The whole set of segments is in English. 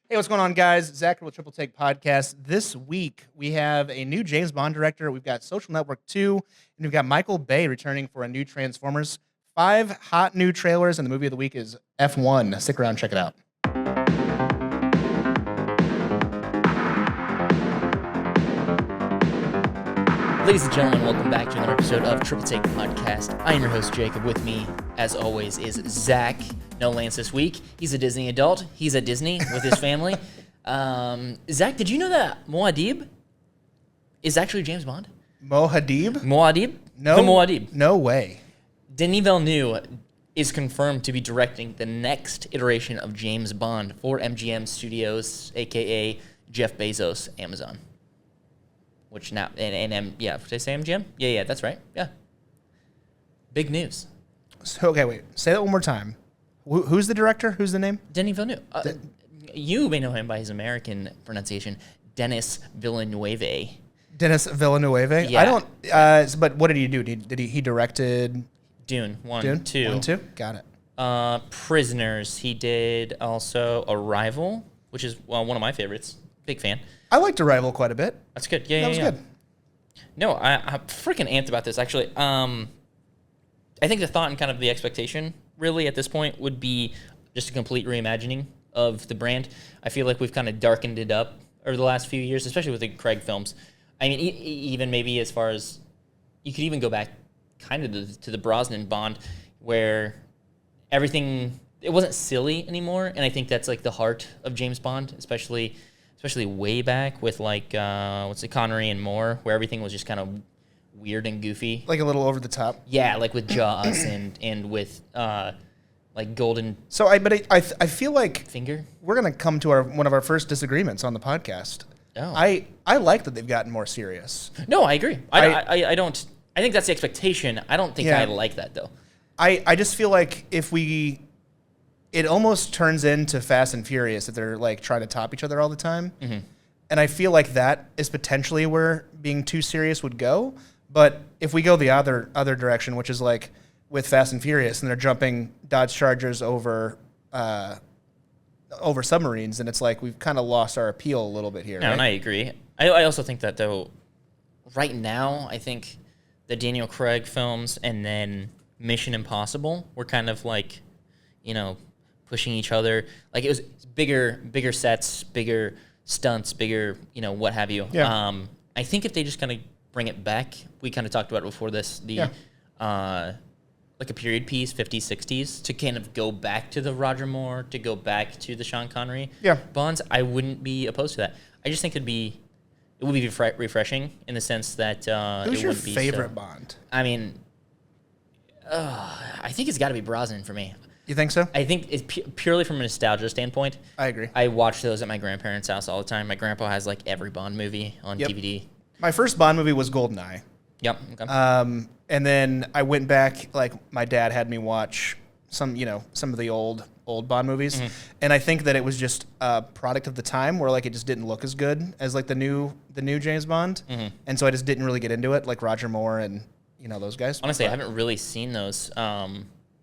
Hey, what's going on, guys? Zach with Triple Take Podcast. This week, we have a new James Bond director. We've got Social Network 2, and we've got Michael Bay returning for a new Transformers. 5 hot new trailers, and the movie of the week is F1. Stick around, check it out. Ladies and gentlemen, welcome back to another episode of Triple Take Podcast. I am your host, Jacob. With me, as always, is Zach. No Lance this week. He's a Disney adult. He's at Disney with his family. Zach, did you know that Muad'Dib is actually James Bond? Muad'Dib? Muad'Dib? No. The Muad'Dib. No way. Denis Villeneuve is confirmed to be directing the next iteration of James Bond for MGM Studios, a.k.a. Jeff Bezos, Amazon. Which now, yeah, did I say MGM? Yeah, that's right. Yeah. Big news. So, okay, wait. Say that one more time. Who's the director? Who's the name? Denis Villeneuve. You may know him by his American pronunciation, Denis Villeneuve. Denis Villeneuve? Yeah. I don't, but what did he do? He directed Dune 1, Dune? 2. 1, 2? Got it. Prisoners. He did also Arrival, which is one of my favorites. Big fan. I liked Arrival quite a bit. That's good. Yeah, That was good. No, I'm freaking amped about this, actually. I think the thought and kind of the expectation, really, at this point, would be just a complete reimagining of the brand. I feel like we've kind of darkened it up over the last few years, especially with the Craig films. I mean, even maybe as far as... You could even go back kind of to the Brosnan Bond, where everything... It wasn't silly anymore, and I think that's like the heart of James Bond, especially way back with like Connery and Moore, where everything was just kind of weird and goofy, Like a little over the top. Yeah, like with Jaws and with like Golden. So I feel like Finger. we're gonna come to one of our first disagreements on the podcast. Oh, I like that they've gotten more serious. no, I agree. I don't. I think that's the expectation. I don't think Yeah. I like that though. I just feel like it almost turns into Fast and Furious that they're like trying to top each other all the time. Mm-hmm. And I feel like that is potentially where being too serious would go. But if we go the other direction, which is like with Fast and Furious, and they're jumping Dodge Chargers over submarines, and it's like we've kind of lost our appeal a little bit here. No, right? and I agree. I also think that though, right now, I think the Daniel Craig films and then Mission Impossible were kind of like, pushing each other. Like it was bigger sets, bigger stunts, bigger, what have you. Yeah. I think if they just kind of bring it back, we kind of talked about it before this, like a period piece, 50s, 60s, to kind of go back to the Roger Moore, to go back to the Sean Connery Bonds, I wouldn't be opposed to that. I just think it would be refreshing in the sense that Who's it your wouldn't be favorite so, Bond? I mean, I think it's got to be Brosnan for me. You think so? I think it's purely from a nostalgia standpoint. I agree. I watch those at my grandparents' house all the time. My grandpa has like every Bond movie on DVD. My first Bond movie was GoldenEye. Yep. Okay. And then I went back, like my dad had me watch some of the old Bond movies, and I think that it was just a product of the time where like it just didn't look as good as like the new James Bond, and so I just didn't really get into it, like Roger Moore and those guys. Honestly, I haven't really seen those.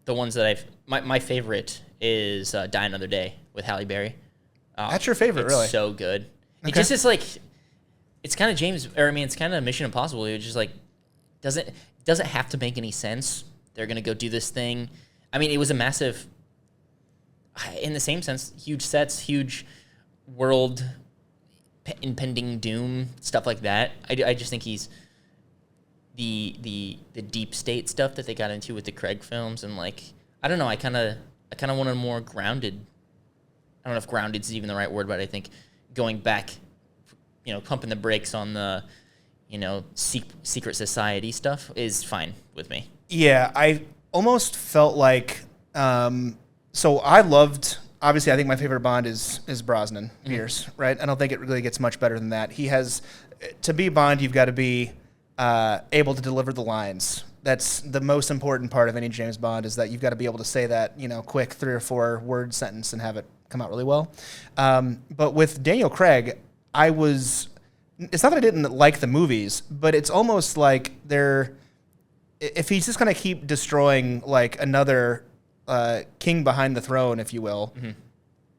The ones that my favorite is Die Another Day with Halle Berry. That's your favorite, it's really? So good. Okay. It just is like, it's kind of it's kind of Mission Impossible. It just like doesn't have to make any sense. They're gonna go do this thing. I mean, it was a massive, in the same sense, huge sets, huge world, impending doom, stuff like that. I just think he's the deep state stuff that they got into with the Craig films, and like I don't know, I kind of want a more grounded. I don't know if grounded is even the right word, but I think going back, pumping the brakes on the, secret society stuff is fine with me. Yeah, I almost felt like. So I loved. Obviously, I think my favorite Bond is Brosnan, Pierce. Right? I don't think it really gets much better than that. He has to be Bond. You've got to be able to deliver the lines. That's the most important part of any James Bond, is that you've got to be able to say that, quick 3 or 4 word sentence and have it come out really well. But with Daniel Craig, it's not that I didn't like the movies, but it's almost like if he's just going to keep destroying like another king behind the throne, if you will,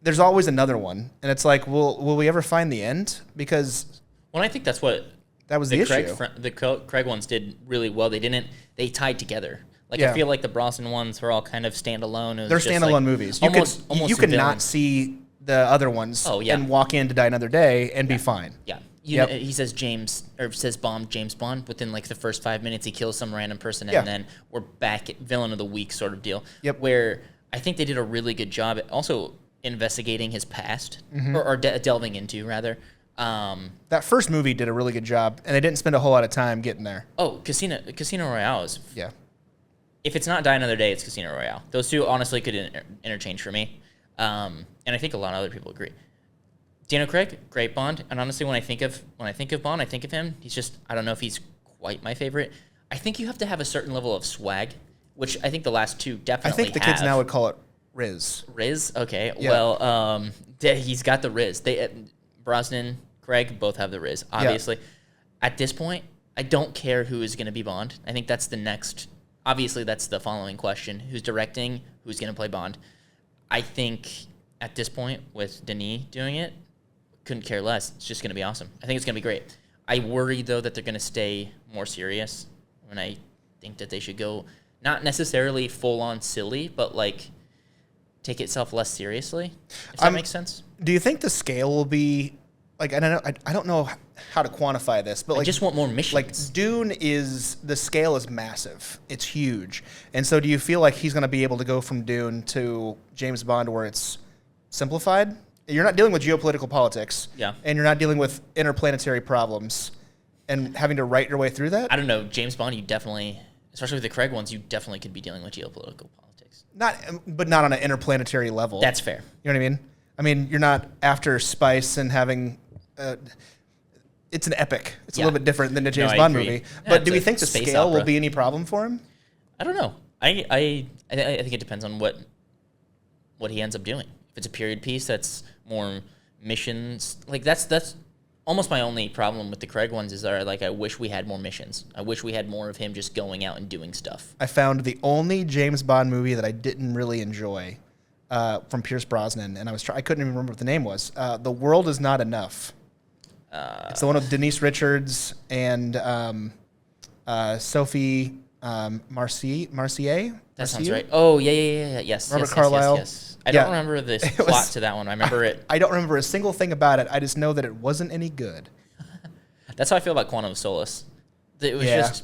there's always another one, and it's like, will we ever find the end? Because I think that's what that was the issue. The Craig ones did really well. They tied together. Like Yeah. I feel like the Brosnan ones were all kind of standalone. They're standalone movies. You could villain. not see the other ones and walk in to Die Another Day and be fine. Yeah. He says Bond, James Bond. Within like the first 5 minutes, he kills some random person, and then we're back at villain of the week sort of deal. Yep. Where I think they did a really good job at also investigating his past, or delving into, rather. That first movie did a really good job, and they didn't spend a whole lot of time getting there. Oh, Casino Royale is... Yeah. If it's not Die Another Day, it's Casino Royale. Those two honestly could interchange for me. And I think a lot of other people agree. Daniel Craig, great Bond. And honestly, when I think of Bond, I think of him. He's just, I don't know if he's quite my favorite. I think you have to have a certain level of swag, which I think the last two definitely have. I think the kids now would call it Riz. Riz? Okay. Yeah. Well, he's got the Riz. Brosnan, Craig both have the Riz, obviously. Yeah. At this point, I don't care who is going to be Bond. I think that's the next... Obviously, that's the following question. Who's directing? Who's going to play Bond? I think at this point, with Denis doing it, couldn't care less. It's just going to be awesome. I think it's going to be great. I worry, though, that they're going to stay more serious. And I think that they should go, not necessarily full-on silly, but, like, take itself less seriously, if that makes sense. Do you think the scale will be... Like, I don't know how to quantify this, but like, I just want more missions. Like Dune the scale is massive. It's huge. And so do you feel like he's going to be able to go from Dune to James Bond where it's simplified? You're not dealing with geopolitical politics. Yeah. And you're not dealing with interplanetary problems and having to write your way through that. I don't know. James Bond, you definitely, especially with the Craig ones, you definitely could be dealing with geopolitical politics. But not on an interplanetary level. That's fair. You know what I mean? I mean, you're not after spice and having... it's an epic. It's a little bit different than a James Bond movie. Yeah, but do we think the scale opera will be any problem for him? I don't know. I think it depends on what he ends up doing. If it's a period piece, that's more missions. Like that's almost my only problem with the Craig ones is that I wish we had more missions. I wish we had more of him just going out and doing stuff. I found the only James Bond movie that I didn't really enjoy from Pierce Brosnan, and I couldn't even remember what the name was. The World Is Not Enough. It's the one with Denise Richards and Sophie Marcier. That sounds right. Oh, yeah. Yes. Robert Carlyle. Yes. I don't remember the plot to that one. I remember it. I don't remember a single thing about it. I just know that it wasn't any good. That's how I feel about Quantum of Solace. It was just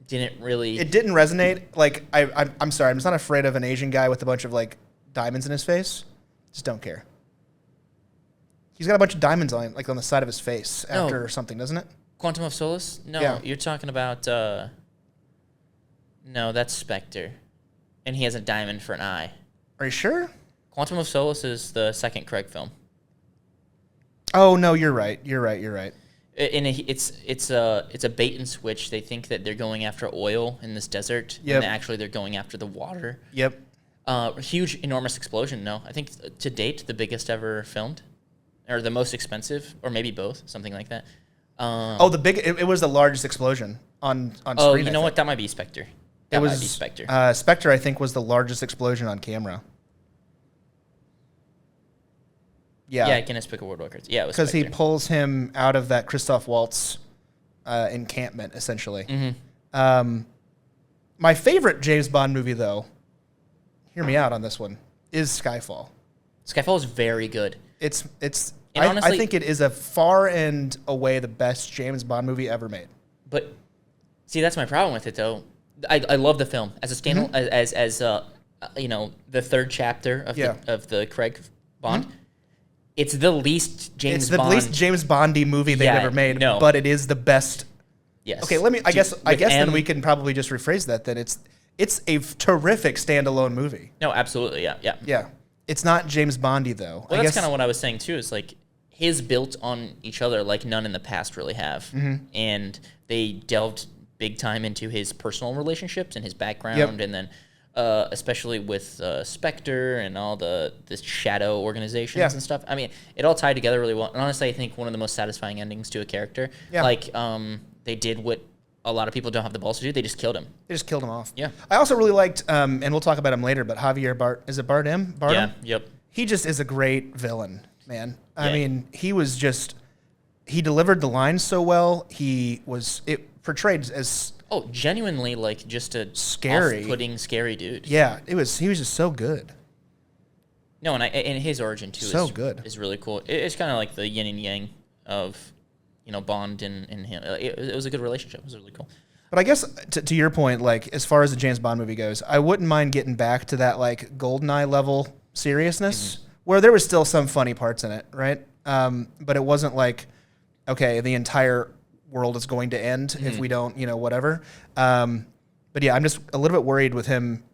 didn't really... It didn't resonate. Like, I'm sorry. I'm just not afraid of an Asian guy with a bunch of, like, diamonds in his face. Just don't care. He's got a bunch of diamonds on the side of his face after something, doesn't it? Quantum of Solace? No, you're talking about... No, that's Spectre. And he has a diamond for an eye. Are you sure? Quantum of Solace is the second Craig film. Oh, no, you're right. And it's a bait and switch. They think that they're going after oil in this desert, and actually they're going after the water. Yep. Huge, enormous explosion. No, I think to date the biggest ever filmed, or the most expensive, or maybe both, something like that. It was the largest explosion on screen. Oh, you know what? That might be Spectre. That might be Spectre. Spectre, I think, was the largest explosion on camera. Yeah, Guinness Book of World Records. Yeah, it was because he Spectre. pulls him out of that Christoph Waltz encampment, essentially. Mm-hmm. My favorite James Bond movie, though, hear me out on this one, is Skyfall. Skyfall is very good. Honestly, I think it is a far and away the best James Bond movie ever made. But see, that's my problem with it, though. I love the film as a standalone, as the third chapter of the Craig Bond. Mm-hmm. It's the least James Bond. It's the least James Bondy movie they've ever made, but it is the best. Yes. Okay, I guess then we can probably just rephrase that. That it's a terrific standalone movie. No, absolutely, yeah. Yeah. It's not James Bondy though. Well, that's kind of what I was saying too. Is like his built on each other like none in the past really have, and they delved big time into his personal relationships and his background, and then especially with Spectre and all the shadow organizations and stuff. I mean, it all tied together really well. And honestly, I think one of the most satisfying endings to a character. Yeah. Like they did what a lot of people don't have the balls to do. They just killed him. They just killed him off. Yeah. I also really liked, and we'll talk about him later, but Javier Bardem? Yeah. Yep. He just is a great villain, man. Yeah. I mean, he delivered the lines so well. It portrayed as genuinely like just a scary, off-putting, scary dude. Yeah, he was just so good. No, and his origin too is really cool. It's kind of like the yin and yang of, Bond and him. It was a good relationship. It was really cool. But I guess to your point, like as far as the James Bond movie goes, I wouldn't mind getting back to that like GoldenEye level seriousness where there was still some funny parts in it, right? But it wasn't like, okay, the entire world is going to end if we don't, whatever. But yeah, I'm just a little bit worried with him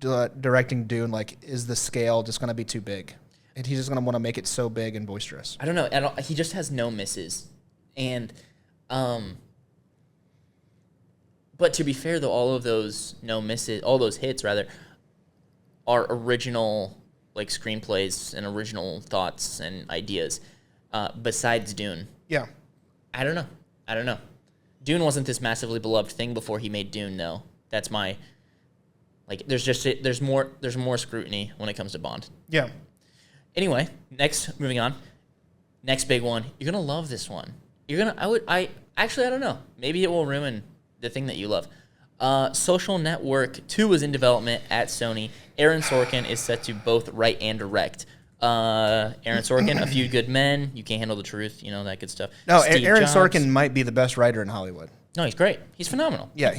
directing Dune. Like, is the scale just going to be too big? And he's just going to want to make it so big and boisterous. I don't know. He just has no misses. And, but to be fair, though, all of those no misses, all those hits, rather, are original, like, screenplays and original thoughts and ideas, besides Dune. Yeah. I don't know. Dune wasn't this massively beloved thing before he made Dune, though. That's my... Like, there's more scrutiny when it comes to Bond. Yeah. Anyway, moving on. Next big one. You're going to love this one. I don't know. Maybe it will ruin the thing that you love. Social Network 2 is in development at Sony. Aaron Sorkin is set to both write and direct. Aaron Sorkin, A Few Good Men, You Can't Handle the Truth, that good stuff. No, Steve Aaron Jobs. Sorkin might be the best writer in Hollywood. No, he's great. He's phenomenal. Yeah,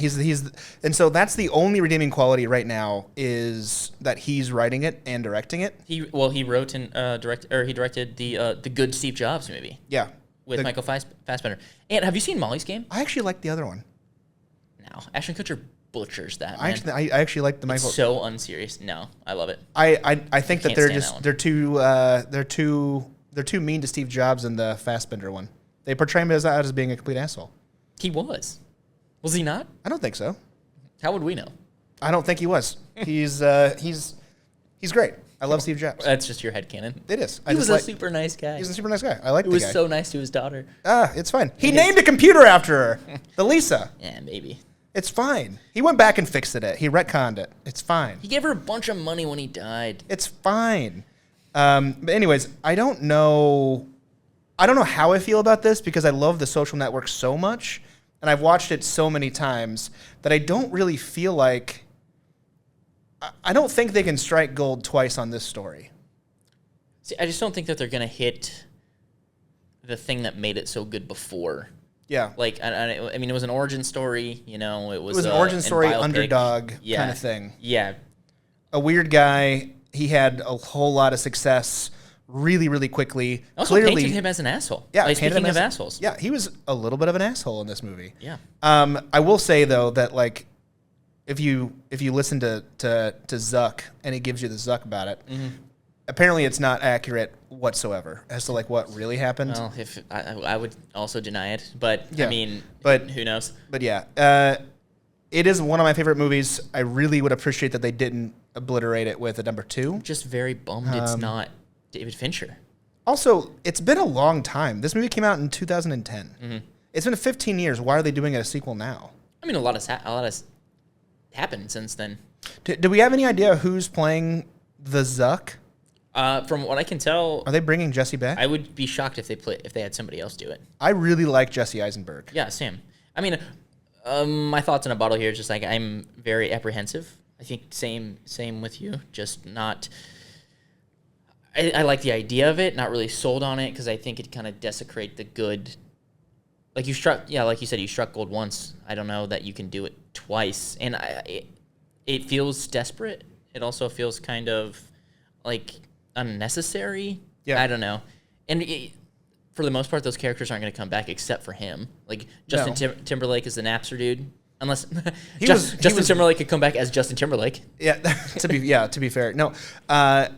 and so that's the only redeeming quality right now is that he's writing it and directing it. He wrote and he directed the Good Steve Jobs movie. Yeah, with Michael Fassbender. And have you seen Molly's Game? I actually like the other one. No, Ashton Kutcher butchers that. I actually like the Michael. It's so unserious. No, I love it. I think that they're too mean to Steve Jobs in the Fassbender one. They portray him as being a complete asshole. He was. Was he not? I don't think so. How would we know? I don't think he was. He's great. I love Steve Jobs. That's just your headcanon. It is. He was a super nice guy. He's a super nice guy. I like the guy. He was so nice to his daughter. It's fine. He named a computer after her. The Lisa. Yeah, maybe. It's fine. He went back and fixed it. He retconned it. It's fine. He gave her a bunch of money when he died. It's fine. But anyways, I don't know how I feel about this because I love The Social Network so much, and I've watched it so many times that I don't really feel like... I don't think they can strike gold twice on this story. See, I just don't think that they're going to hit the thing that made it so good before. Yeah. Like, I mean, it was an origin story, It was an origin story, biopic. underdog kind of thing. Yeah. A weird guy. He had a whole lot of success really, really quickly. Also painted him as an asshole. Yeah. Like, speaking of assholes. Yeah, he was a little bit of an asshole in this movie. Yeah. I will say, though, that, like, if you listen to Zuck and he gives you the Zuck about it, apparently it's not accurate whatsoever as to like what really happened. Well, if I would also deny it, but yeah. I mean, but who knows? But yeah, it is one of my favorite movies. I really would appreciate that they didn't obliterate it with a number 2. I'm just very bummed it's not David Fincher. Also, it's been a long time. This movie came out in 2010. It's been 15 years. Why are they doing a sequel now? I mean, a lot has happened since then. Do we have any idea who's playing the Zuck? From what I can tell, are they bringing Jesse back? I would be shocked if they had somebody else do it. I really like Jesse Eisenberg. Yeah, same. I mean, my thoughts in a bottle here is just like I'm very apprehensive. I think same with you. Just not. I like the idea of it. Not really sold on it because I think it kind of desecrate the good. Like you struck, like you said, you struck gold once. I don't know that you can do it twice, and it feels desperate. It also feels kind of like unnecessary. Yeah, I don't know. And for the most part, those characters aren't going to come back except for him. Like Justin Timberlake is the Napster dude, unless Justin Timberlake could come back as Justin Timberlake. Yeah, to be fair, no, I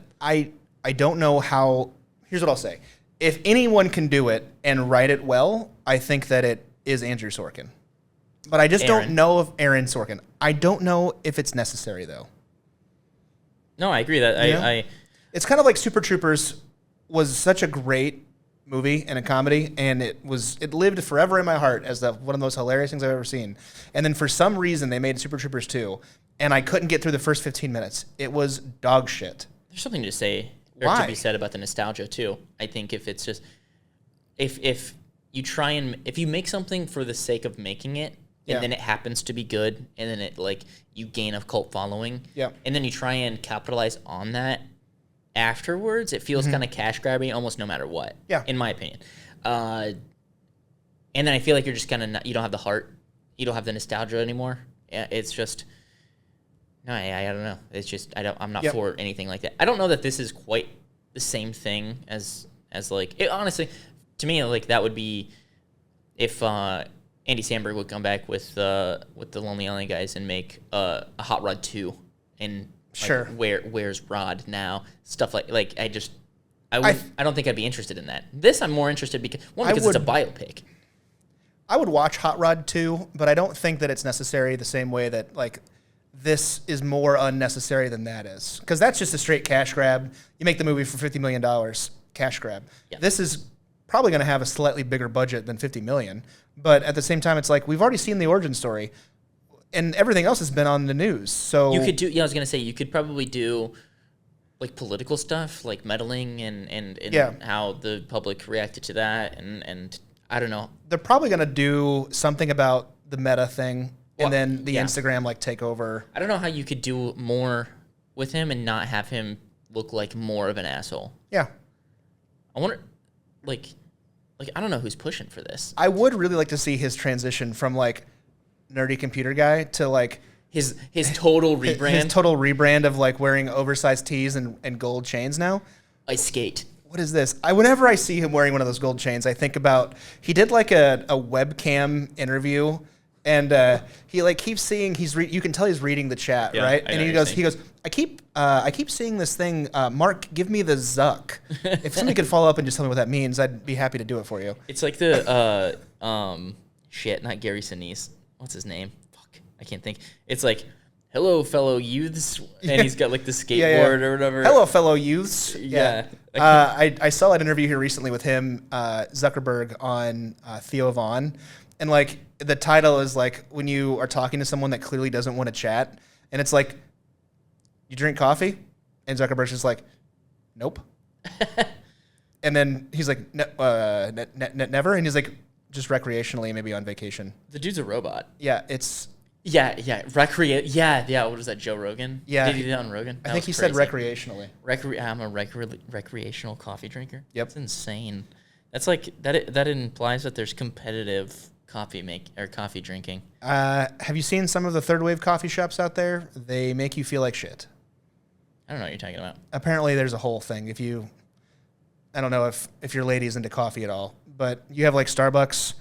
don't know how. Here's what I'll say: if anyone can do it and write it well, I think that it is Andrew Sorkin. But I just don't know if Aaron Sorkin. I don't know if it's necessary though. No, I agree that It's kind of like Super Troopers was such a great movie and a comedy, and it lived forever in my heart as one of the most hilarious things I've ever seen. And then for some reason they made Super Troopers 2, and I couldn't get through the first 15 minutes. It was dog shit. There's something to say or to be said about the nostalgia too. I think if it's just if you try and if you make something for the sake of making it, and then it happens to be good, and then it like you gain a cult following, and then you try and capitalize on that afterwards, it feels kind of cash grabby almost no matter what. In my opinion, and then I feel like you're just kind of you don't have the heart, you don't have the nostalgia anymore. It's just. No, I don't know. It's just I'm not for anything like that. I don't know that this is quite the same thing as like it, honestly, to me like that would be if Andy Samberg would come back with the Lonely Island guys and make a Hot Rod 2 and like, where's Rod now, stuff like I don't think I'd be interested in that. This I'm more interested because it's a biopic. I would watch Hot Rod 2, but I don't think that it's necessary the same way that like. This is more unnecessary than that is. Because that's just a straight cash grab. You make the movie for $50 million, cash grab. This is probably going to have a slightly bigger budget than $50 million. But at the same time, it's like, we've already seen the origin story. And everything else has been on the news. So you could do, I was going to say, you could probably do like political stuff, like meddling and how the public reacted to that. And I don't know. They're probably going to do something about the meta thing. And then the Instagram like take over. I don't know how you could do more with him and not have him look like more of an asshole. Yeah. I wonder, like I don't know who's pushing for this. I would really like to see his transition from like nerdy computer guy to like his total rebrand. His total rebrand of like wearing oversized tees and gold chains now. Ice skate. What is this? Whenever I see him wearing one of those gold chains, I think about he did like a webcam interview. And he like keeps seeing you can tell he's reading the chat, right? And he goes, I keep seeing this thing. Mark, give me the Zuck. If somebody could follow up and just tell me what that means, I'd be happy to do it for you. It's like the not Gary Sinise. What's his name? Fuck, I can't think. It's like, hello, fellow youths, and he's got like the skateboard or whatever. Hello, fellow youths. Yeah. I saw an interview here recently with him, Zuckerberg, on Theo Von. And, like, the title is, like, when you are talking to someone that clearly doesn't want to chat, and it's like, you drink coffee? And Zuckerberg's just like, nope. And then he's like, never? And he's like, just recreationally, maybe on vacation. The dude's a robot. Yeah, it's... Yeah. What was that, Joe Rogan? Yeah. Did he do that on Rogan? I think he said recreationally. I'm a recreational coffee drinker? Yep. That's insane. That's like, that implies that there's competitive... coffee drinking. Have you seen some of the third wave coffee shops out there? They make you feel like shit. I don't know what you're talking about. Apparently there's a whole thing. I don't know if your lady's into coffee at all, but you have like Starbucks,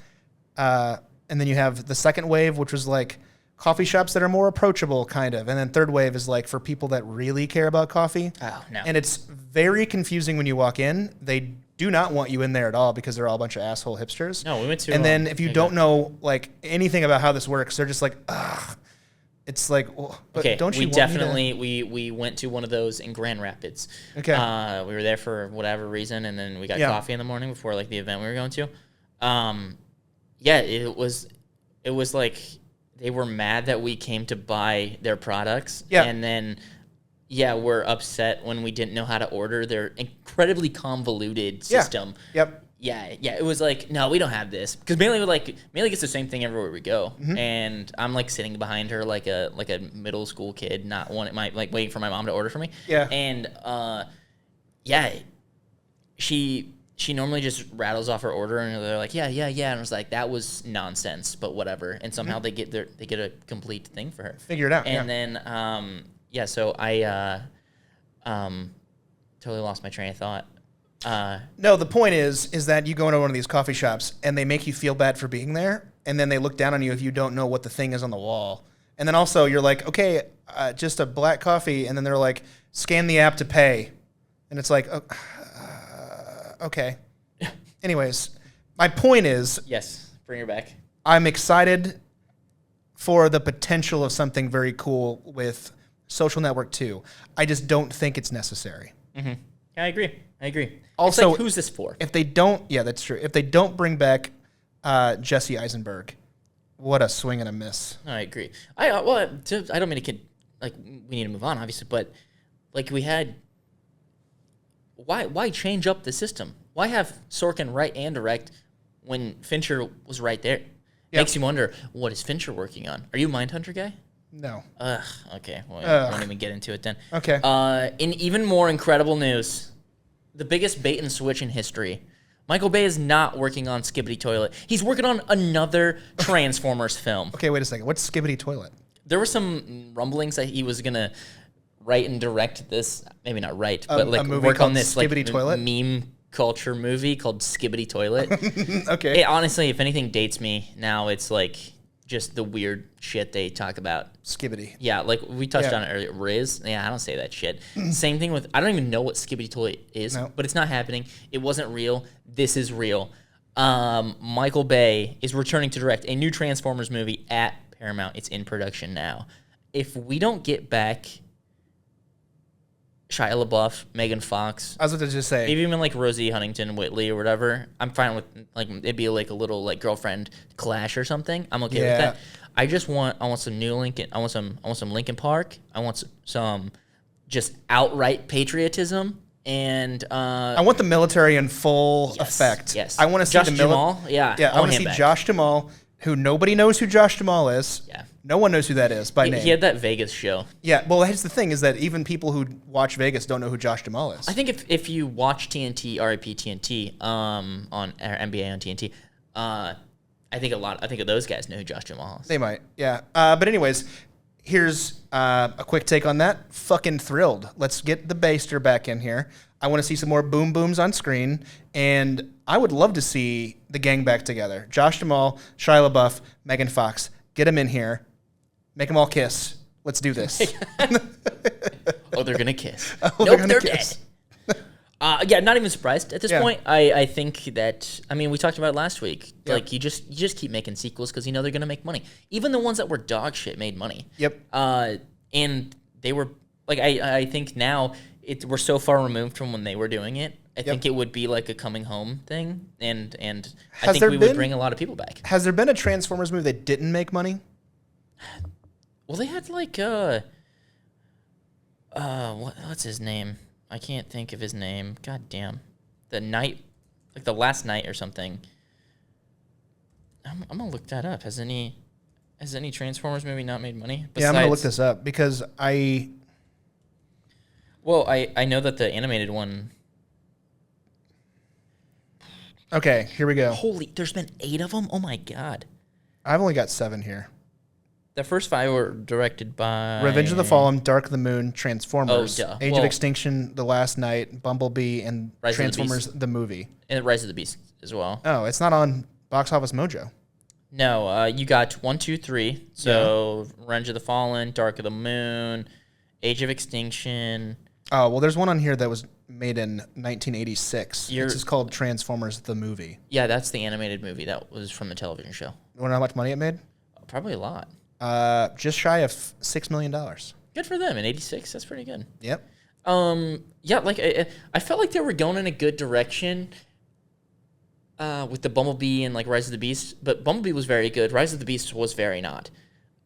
and then you have the second wave, which was like coffee shops that are more approachable kind of. And then third wave is like for people that really care about coffee. Oh, no. And it's very confusing when you walk in. They do not want you in there at all because they're all a bunch of asshole hipsters. No, we went to... And then if you don't know like anything about how this works, they're just like, ugh. It's like, well, but okay, don't you we went to one of those in Grand Rapids. Okay. We were there for whatever reason, and then we got coffee in the morning before like the event we were going to. It was like they were mad that we came to buy their products. Yeah. And then we're upset when we didn't know how to order their incredibly convoluted system. Yep. Yeah, it was like, no, we don't have this. Because Bailey gets the same thing everywhere we go. Mm-hmm. And I'm like sitting behind her like a middle school kid, not waiting for my mom to order for me. Yeah. And she normally just rattles off her order and they're like, yeah. And I was like, that was nonsense, but whatever. And somehow they get a complete thing for her. Figure it out. And then so I totally lost my train of thought. No, the point is that you go into one of these coffee shops and they make you feel bad for being there, and then they look down on you if you don't know what the thing is on the wall. And then also you're like, okay, just a black coffee, and then they're like, scan the app to pay. And it's like, okay. Anyways, my point is... Yes, bring her back. I'm excited for the potential of something very cool with Social Network 2. I just don't think it's necessary. Mm-hmm. Yeah, I agree. Also, it's like, who's this for? If they don't, yeah, that's true. If they don't bring back Jesse Eisenberg, what a swing and a miss. I agree. I don't mean to we need to move on, obviously, but like we had why change up the system? Why have Sorkin write and direct when Fincher was right there? Makes you wonder, what is Fincher working on? Are you a Mindhunter guy? No. Okay. Well, I won't even get into it then. Okay. In even more incredible news, the biggest bait and switch in history. Michael Bay is not working on Skibbity Toilet. He's working on another Transformers film. Okay, wait a second. What's Skibbity Toilet? There were some rumblings that he was going to write and direct this. Maybe not write, but like work on this Skibbity Toilet? meme culture movie called Skibbity Toilet. Okay. Honestly, if anything dates me now, it's like just the weird shit they talk about. Skibbity. Yeah, like we touched on it earlier. Riz. Yeah, I don't say that shit. Same thing with, I don't even know what Skibbity Toilet is, but it's not happening. It wasn't real. This is real. Michael Bay is returning to direct a new Transformers movie at Paramount. It's in production now. If we don't get back Shia LaBeouf, Megan Fox, I was about to just say, maybe even like Rosie Huntington Whitley or whatever, I'm fine with, like, it'd be like a little like girlfriend clash or something. I'm okay with that. I want some new Lincoln. I want some Lincoln Park. I want some just outright patriotism. And I want the military in full effect. Yes. I want to see Josh Jamal. Yeah. I want to see Josh Jamal, who nobody knows who Josh Jamal is. Yeah. No one knows who that is by name. He had that Vegas show. Yeah. Well, here's the thing: is that even people who watch Vegas don't know who Josh Jamal is. I think if you watch TNT, RIP TNT, on NBA on TNT, I think of those guys know who Josh Jamal is. They might. Yeah. But anyways, here's a quick take on that. Fucking thrilled. Let's get the baster back in here. I want to see some more boom booms on screen, and I would love to see the gang back together. Josh Jamal, Shia LaBeouf, Megan Fox. Get them in here. Make them all kiss. Let's do this. Oh, they're gonna kiss. Nope, they're kiss. Dead. Yeah, not even surprised at this point. I think that, I mean, we talked about it last week. Yep. Like, you just keep making sequels because you know they're gonna make money. Even the ones that were dog shit made money. Yep. And they were like, I think now we're so far removed from when they were doing it. I think it would be like a coming home thing, and I think we would bring a lot of people back. Has there been a Transformers movie that didn't make money? Well, they had like what's his name? I can't think of his name. God damn. The last night or something. I'm gonna look that up. Has any Transformers movie not made money? Yeah, I'm gonna look this up because Well, I know that the animated one. Okay, here we go. Holy, there's been 8 of them? Oh my god. I've only got 7 here. The first 5 were directed by Revenge of the Fallen, Dark of the Moon, Transformers, Oh, duh. Age of Extinction, The Last Night, Bumblebee, and Rise of the Transformers the movie. And Rise of the Beast as well. Oh, it's not on Box Office Mojo. No, you got 1, 2, 3. So Revenge of the Fallen, Dark of the Moon, Age of Extinction. Oh, well, there's one on here that was made in 1986. It's just called Transformers the movie. Yeah, that's the animated movie. That was from the television show. You want to know how much money it made? Probably a lot. Just shy of $6 million. Good for them. In 86, that's pretty good. Yep. Yeah, like I felt like they were going in a good direction with the Bumblebee and like Rise of the Beast, but Bumblebee was very good. Rise of the Beast was very not.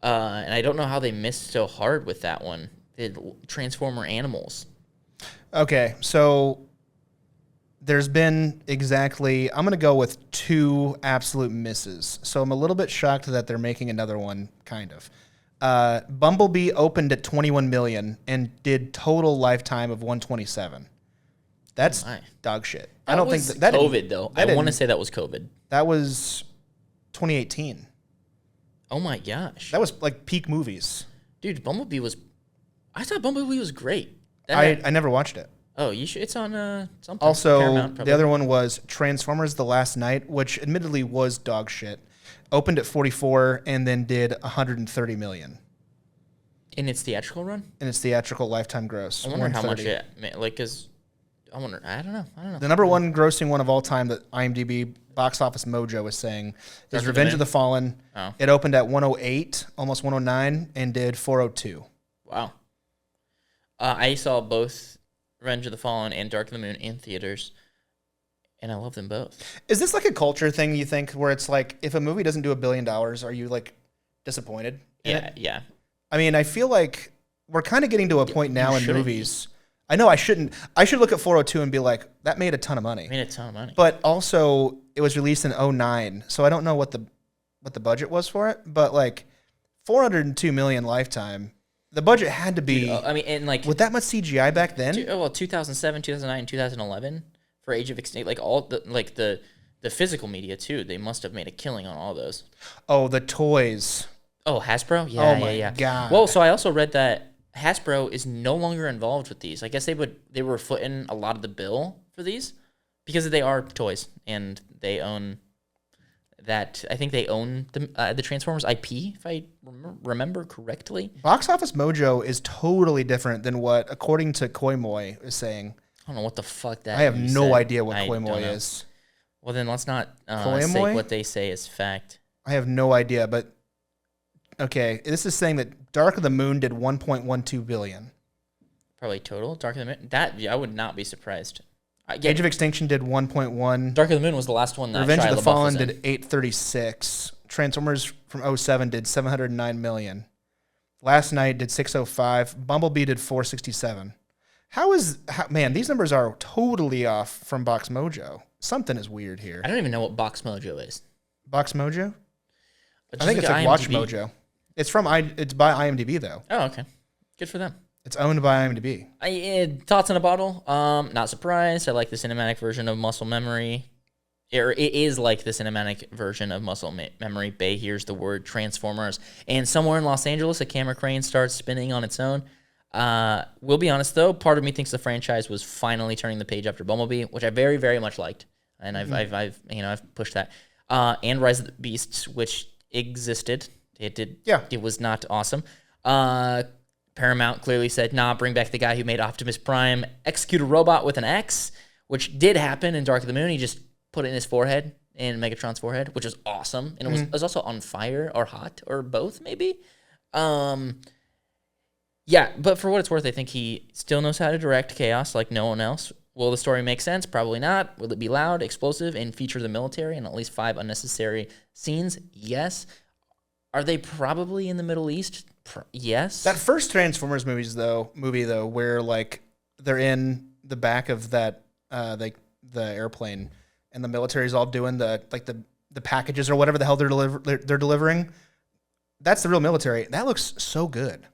And I don't know how they missed so hard with that one. The Transformer animals. Okay, so there's been exactly, I'm going to go with 2 absolute misses. So I'm a little bit shocked that they're making another one, kind of. Bumblebee opened at 21 million and did total lifetime of 127. That's dog shit. I don't think that COVID though. I want to say that was COVID. That was 2018. Oh my gosh. That was like peak movies. Dude, I thought Bumblebee was great. I never watched it. Oh, you should. It's on something. Also, Paramount, the other one was Transformers: The Last Night, which admittedly was dog shit. Opened at 44 and then did 130 million. In its theatrical run? In its theatrical lifetime gross. I wonder how much it cause I don't know. The number one grossing one of all time that IMDb Box Office Mojo is saying is Revenge of the Fallen. Oh. It opened at 108, almost 109, and did 402. Wow. I saw both Revenge of the Fallen and Dark of the Moon in theaters, and I love them both. Is this like a culture thing, you think, where it's like, if a movie doesn't do $1 billion, are you like disappointed in it? Yeah. I mean, I feel like we're kind of getting to a point now in movies. I know I shouldn't. I should look at 402 and be like, that made a ton of money. Made a ton of money. But also, it was released in 2009, so I don't know what the budget was for it. But like, 402 million lifetime. The budget had to be. Dude, I mean, and like with that much CGI back then. 2007, 2009, 2011 for Age of Extinction, like all the physical media too. They must have made a killing on all those. Oh, the toys. Oh, Hasbro. Yeah, Oh my yeah. God. Well, so I also read that Hasbro is no longer involved with these. I guess they were footing a lot of the bill for these because they are toys and they own that. I think they own the Transformers IP, if I remember correctly. Box Office Mojo is totally different than what, according to Koimoy, is saying. I don't know what the fuck that. I have no said. idea what I Koimoy don't know. is. Well, then let's not say Koimoy? what they say is fact. I have no idea, but okay, this is saying that Dark of the Moon did 1.12 billion. Probably total. Dark of the Moon. That I would not be surprised. Age of Extinction did 1.1. Dark of the Moon was the last one that Revenge Shia of the LaBeouf Fallen was in. did 836. Transformers from 2007 did 709 million. Last Night did 605. Bumblebee did 467. Man, these numbers are totally off from Box Mojo. Something is weird here. I don't even know what Box Mojo is. Box Mojo? But I think it's just like Watch Mojo. It's it's by IMDb though. Oh, okay. Good for them. It's owned by IMDb. Thoughts in a bottle? Not surprised. I like the cinematic version of Muscle Memory. It is like the cinematic version of Muscle Memory. Bay hears the word Transformers, and somewhere in Los Angeles, a camera crane starts spinning on its own. We'll be honest though, part of me thinks the franchise was finally turning the page after Bumblebee, which I very, very much liked, and I've pushed that. And Rise of the Beasts, which existed. It did. Yeah. It was not awesome. Paramount clearly said, nah, bring back the guy who made Optimus Prime execute a robot with an X, which did happen in Dark of the Moon. He just put it in his forehead, in Megatron's forehead, which was awesome. And it was also on fire or hot or both, maybe. Yeah, but for what it's worth, I think he still knows how to direct chaos like no one else. Will the story make sense? Probably not. Will it be loud, explosive, and feature the military and at least 5 unnecessary scenes? Yes. Are they probably in the Middle East? Yes. That first Transformers movie though, where like they're in the back of that the airplane and the military's all doing the packages or whatever the hell they're delivering. That's the real military. That looks so good.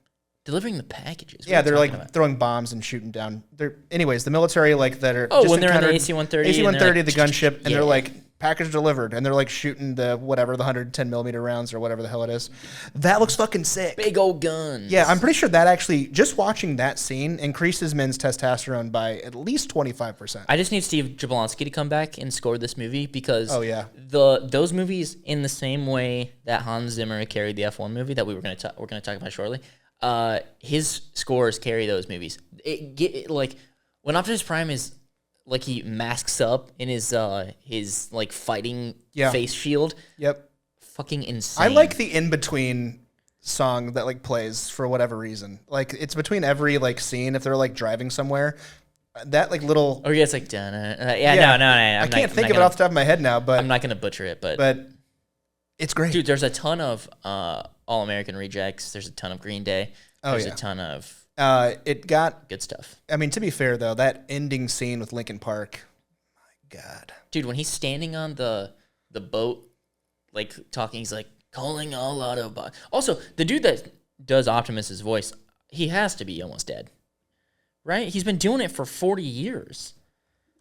Delivering the packages. Yeah, they're like throwing bombs and shooting down. Anyways, the military that are when they're in the AC-130, AC-130, the gunship, and they're like package delivered, and they're like shooting the 110 millimeter rounds or whatever the hell it is. That looks fucking sick. Big old guns. Yeah, I'm pretty sure that actually just watching that scene increases men's testosterone by at least 25%. I just need Steve Jablonski to come back and score this movie because those movies, in the same way that Hans Zimmer carried the F1 movie that we're going to talk about shortly. His scores carry those movies. Like when Optimus Prime is like he masks up in his like fighting face shield. Yep. Fucking insane. I like the in between song that like plays for whatever reason. Like it's between every like scene if they're like driving somewhere. That like little. Oh yeah, it's like dun. No. I can't think of it off the top of my head now, but I'm not gonna butcher it, but it's great. Dude, there's a ton of All American Rejects. There's a ton of Green Day. There's a ton of it got good stuff. I mean, to be fair though, that ending scene with Linkin Park, my God, dude, when he's standing on the boat, like talking, he's like calling all Autobots. Also, the dude that does Optimus's voice, he has to be almost dead, right? He's been doing it for 40 years.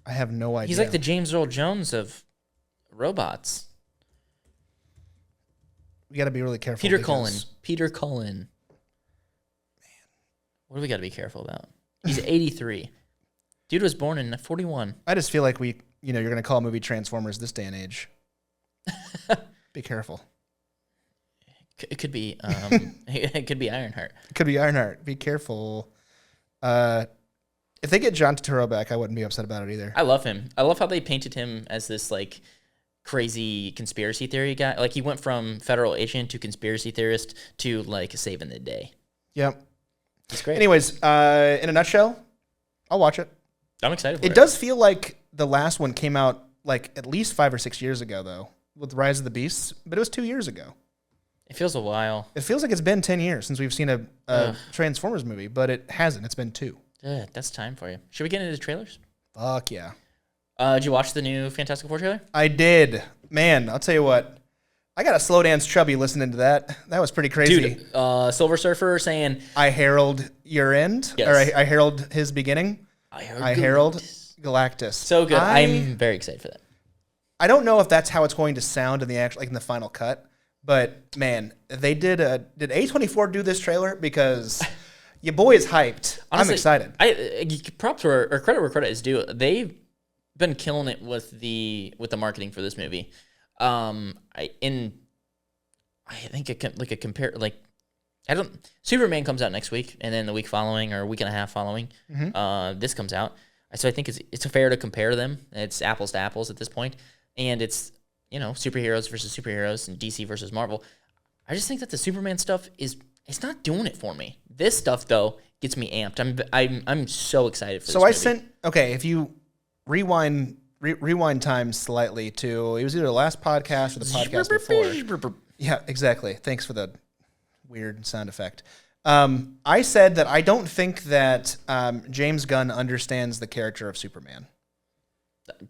I have no idea. He's like the James Earl Jones of robots. We got to be really careful. Peter Cullen. Man, what do we got to be careful about? He's 83. Dude was born in 41. I just feel like you're going to call a movie Transformers this day and age. Be careful. It could be it could be Ironheart. It could be Ironheart. Be careful. If they get John Turturro back, I wouldn't be upset about it either. I love him. I love how they painted him as this like crazy conspiracy theory guy. Like he went from federal agent to conspiracy theorist to like saving the day. Yep. It's great. Anyways, in a nutshell, I'll watch it. I'm excited for it. It does feel like the last one came out like at least 5 or 6 years ago though, with Rise of the Beasts, but it was 2 years ago. It feels a while. It feels like it's been 10 years since we've seen a Transformers movie, but it hasn't. It's been 2. That's time for you. Should we get into the trailers? Fuck yeah. Did you watch the new Fantastic Four trailer? I did. Man, I'll tell you what. I got a slow dance chubby listening to that. That was pretty crazy. Dude, Silver Surfer saying, I herald your end. Yes. Or I herald his beginning. I herald Galactus. So good. I'm very excited for that. I don't know if that's how it's going to sound in the actual, like in the final cut, but man, they did A24 do this trailer? Because your boy is hyped. Honestly, I'm excited. Props or credit where credit is due. They've been killing it with the marketing for this movie. I think Superman comes out next week, and then the week following or a week and a half following, this comes out. So I think it's fair to compare them. It's apples to apples at this point, and it's superheroes versus superheroes and DC versus Marvel. I just think that the Superman stuff it's not doing it for me. This stuff though gets me amped. I'm so excited for this movie. If you rewind time slightly to, it was either the last podcast or the podcast before. Yeah, exactly. Thanks for the weird sound effect. I said that I don't think that James Gunn understands the character of Superman.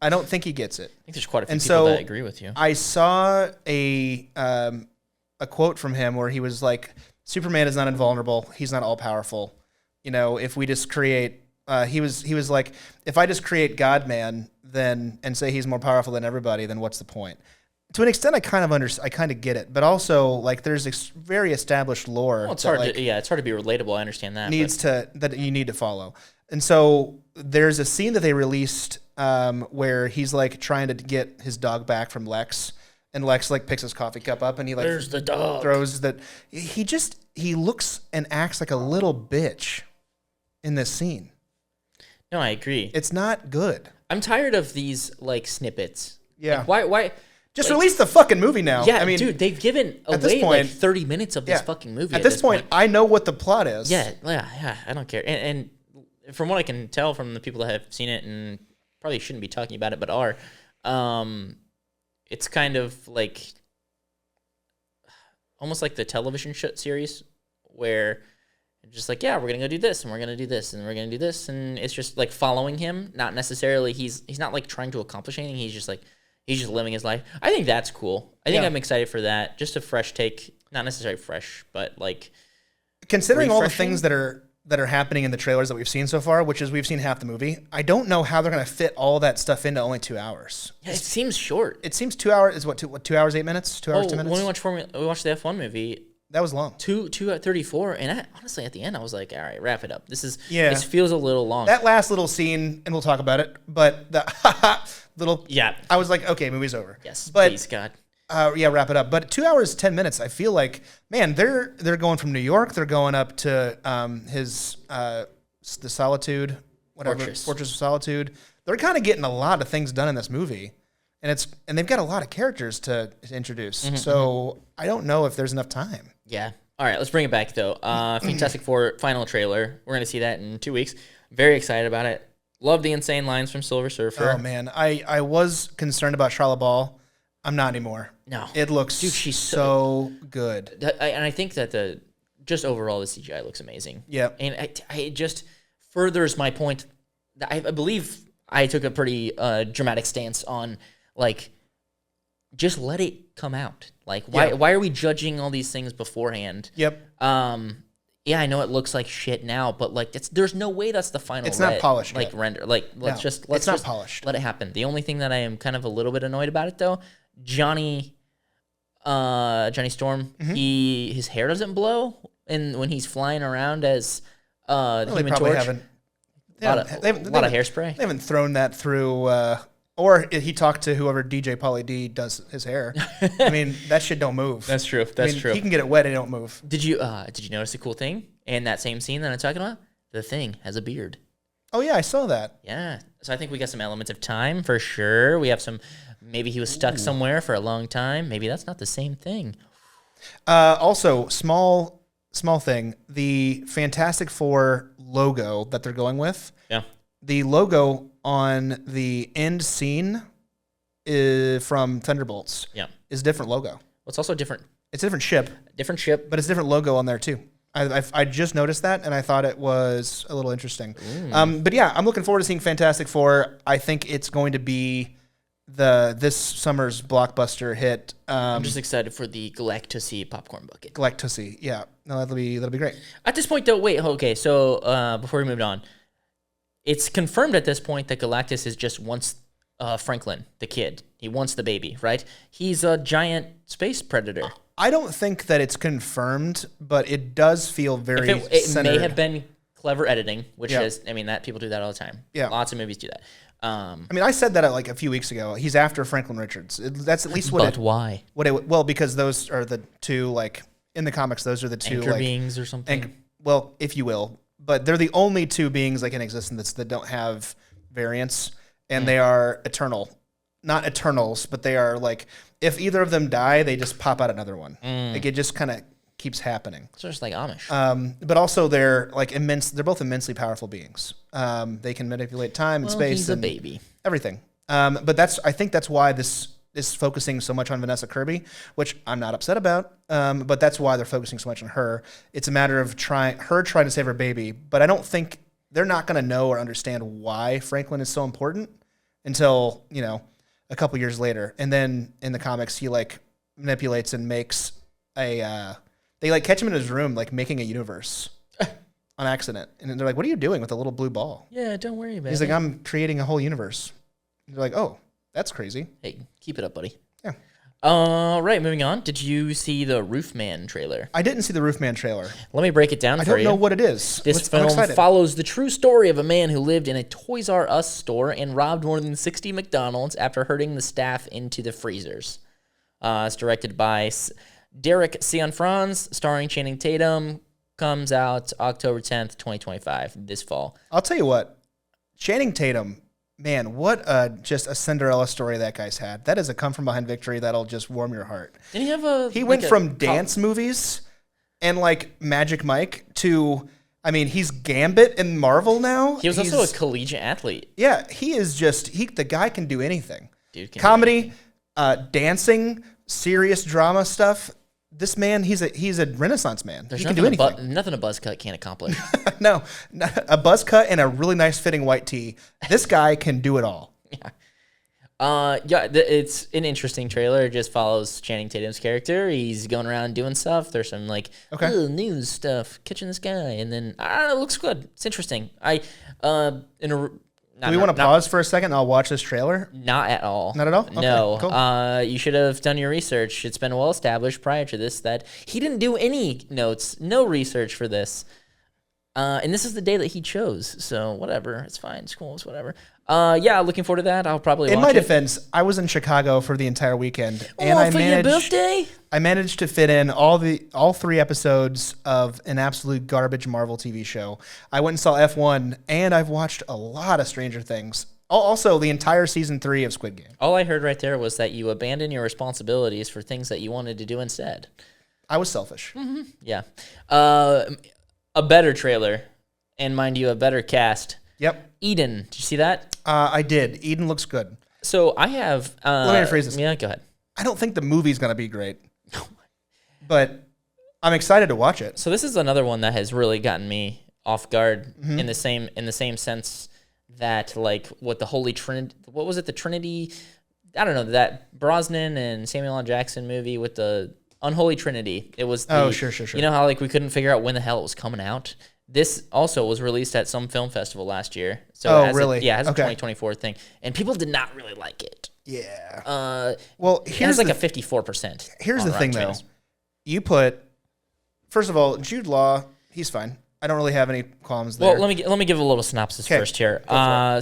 I don't think he gets it. I think there's quite a few people that agree with you. I saw a quote from him where he was like, Superman is not invulnerable. He's not all powerful. If we just create, he was like, if I just create God-Man and say he's more powerful than everybody, then what's the point? To an extent, I kind of get it, but also like there's very established lore. Well, it's hard to be relatable. I understand that. That you need to follow, and so there's a scene that they released where he's like trying to get his dog back from Lex, and Lex like picks his coffee cup up and he like there's the dog. Throws that. He looks and acts like a little bitch in this scene. No, I agree. It's not good. I'm tired of these like snippets. Yeah. Like, why? Just release the fucking movie now. Yeah, I mean, dude, they've given away like 30 minutes of this fucking movie. At this point, I know what the plot is. Yeah, I don't care. And from what I can tell from the people that have seen it and probably shouldn't be talking about it, but are, it's kind of like almost like the television series where just like, yeah, we're going to go do this and we're going to do this and we're going to do this. And it's just like following him. Not necessarily, he's not like trying to accomplish anything. He's just living his life. I think that's cool. I think I'm excited for that. Just a fresh take, not necessarily fresh, but like considering all the things that are happening in the trailers that we've seen so far, which is we've seen half the movie. I don't know how they're going to fit all that stuff into only 2 hours. Yeah, it seems short. It seems 2 hours is what 2 hours 8 minutes, 2 hours 10 minutes. When we watched the F1 movie, that was long. 2:34, and honestly, at the end, I was like, all right, wrap it up. This feels a little long. That last little scene, and we'll talk about it, but the little, I was like, okay, movie's over. Yes, please, God. Wrap it up. But 2 hours 10 minutes, I feel like, man, they're going from New York, they're going up to the Solitude, whatever, Fortress of Solitude. They're kind of getting a lot of things done in this movie. And they've got a lot of characters to introduce. So I don't know if there's enough time. Yeah. All right, let's bring it back, though. Fantastic Four final trailer. We're going to see that in 2 weeks. Very excited about it. Love the insane lines from Silver Surfer. Oh, man. I was concerned about Charlotte Ball. I'm not anymore. No. It looks she's so good. And I think that just overall, the CGI looks amazing. Yeah. And it just furthers my point. I believe I took a pretty dramatic stance on, like, just let it come out. Like, why are we judging all these things beforehand? Yep. Yeah, I know it looks like shit now, but like there's no way that's the final. It's not polished. Like render. Like let's just polished. Let it happen. The only thing that I am kind of a little bit annoyed about it though, Johnny Storm, his hair doesn't blow, and when he's flying around as the Human Torch, a lot of hairspray. They haven't thrown that through. Or he talked to whoever DJ Pauly D does his hair. I mean, that shit don't move. That's true. That's true. He can get it wet and it don't move. Did you notice a cool thing in that same scene that I'm talking about? The Thing has a beard. Oh yeah, I saw that. Yeah. So I think we got some elements of time for sure. We have some. Maybe he was stuck somewhere for a long time. Maybe that's not the same thing. Also, small thing. The Fantastic Four logo that they're going with. Yeah. The logo on the end scene from Thunderbolts is a different logo. Well, it's also different. It's a different ship. Different ship. But it's a different logo on there, too. I just noticed that, and I thought it was a little interesting. But yeah, I'm looking forward to seeing Fantastic Four. I think it's going to be this summer's blockbuster hit. I'm just excited for the Galactussy popcorn bucket. Galactussy, yeah. No, that'll be great. At this point, though, wait, okay. So before we moved on, it's confirmed at this point that Galactus is just wants Franklin, the kid. He wants the baby, right? He's a giant space predator. I don't think that it's confirmed, but it does feel very it may have been clever editing, which is, I mean, that people do that all the time. Yeah. Lots of movies do that. I mean, I said that like a few weeks ago. He's after Franklin Richards. That's at least what. But why? Well, because those are the two, like in the comics, those are the two anchor beings or something. Well, if you will, but they're the only two beings like in existence that don't have variants, and they are eternal. Not Eternals, but they are like, if either of them die, they just pop out another one. Like it just kind of keeps happening. So it's like Amish. But also they're like immense. They're both immensely powerful beings. They can manipulate time and space. He's a baby. Everything. But I think that's why this is focusing so much on Vanessa Kirby, which I'm not upset about. But that's why they're focusing so much on her. It's a matter of trying to save her baby. But I don't think they're not going to know or understand why Franklin is so important until, a couple years later. And then in the comics, he like manipulates and makes they like catch him in his room, like making a universe on accident. And they're like, what are you doing with a little blue ball? Yeah, don't worry about it. He's like, I'm creating a whole universe. And they're like, oh, that's crazy. Hey, keep it up, buddy. Yeah. Right, moving on. Did you see the Roofman trailer? I didn't see the Roofman trailer. Let me break it down for you. I don't know what it is. This film follows the true story of a man who lived in a Toys R Us store and robbed more than 60 McDonald's after herding the staff into the freezers. It's directed by Derek Cianfrance, starring Channing Tatum. Comes out October 10th, 2025, this fall. I'll tell you what, Channing Tatum, man, what just a Cinderella story that guy's had. That is a come-from-behind victory that'll just warm your heart. Didn't he have He went from dance movies and, like, Magic Mike to, I mean, he's Gambit in Marvel now. He was also a collegiate athlete. Yeah, he is just, the guy can do anything. Dude can Comedy, dancing, serious drama stuff. This man, he's a Renaissance man. He can do anything. Nothing a buzz cut can't accomplish. No, a buzz cut and a really nice fitting white tee. This guy can do it all. Yeah. It's an interesting trailer. It just follows Channing Tatum's character. He's going around doing stuff. There's some like news stuff, catching this guy, and then it looks good. It's interesting. Do we want to pause for a second and I'll watch this trailer? Not at all. Not at all? Okay, no. Cool. You should have done your research. It's been well established prior to this that he didn't do any notes, no research for this. And this is the day that he chose. So whatever. It's fine. It's cool. It's whatever. Yeah, looking forward to that. I'll probably watch it. In my defense, I was in Chicago for the entire weekend. And your birthday? I managed to fit in all 3 episodes of an absolute garbage Marvel TV show. I went and saw F1, and I've watched a lot of Stranger Things. Also, the entire season 3 of Squid Game. All I heard right there was that you abandoned your responsibilities for things that you wanted to do instead. I was selfish. Mm-hmm. Yeah. A better trailer, and mind you, a better cast. Yep. Eden. Did you see that? I did. Eden looks good. So I have... Let me rephrase this. Yeah, go ahead. I don't think the movie's going to be great. But I'm excited to watch it. So this is another one that has really gotten me off guard in the same sense that like what the Holy Trinity... What was it? The Trinity... I don't know. That Brosnan and Samuel L. Jackson movie with the Unholy Trinity. It was the... Oh, sure. You know how like we couldn't figure out when the hell it was coming out? This also was released at some film festival last year. So really? It has a 2024 thing. And people did not really like it. Yeah. Well, here's like a 54%. Here's the thing, though. You put, first of all, Jude Law, he's fine. I don't really have any qualms there. Well, let me give a little synopsis first here.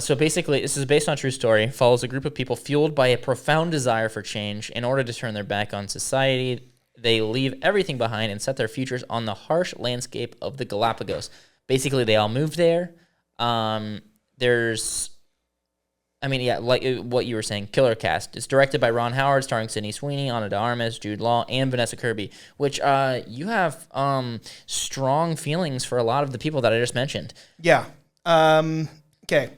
So basically, this is based on a true story. Follows a group of people fueled by a profound desire for change. In order to turn their back on society, they leave everything behind and set their futures on the harsh landscape of the Galapagos. Basically, they all moved there. Like what you were saying, killer cast. It's directed by Ron Howard, starring Sydney Sweeney, Ana de Armas, Jude Law, and Vanessa Kirby, which you have strong feelings for a lot of the people that I just mentioned. Yeah. Okay.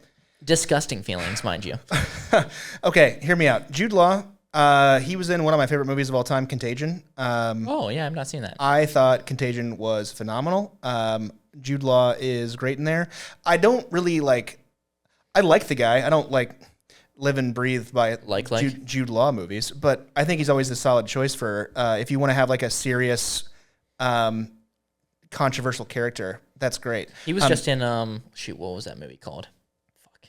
Disgusting feelings, mind you. Okay, hear me out. Jude Law, He was in one of my favorite movies of all time, Contagion. Oh yeah, I've not seen that. I thought Contagion was phenomenal. Jude Law is great in there. I don't really like. I like the guy. I don't like live and breathe by Jude Law movies, but I think he's always a solid choice for if you want to have like a serious, controversial character. That's great. He was just in what was that movie called? Fuck.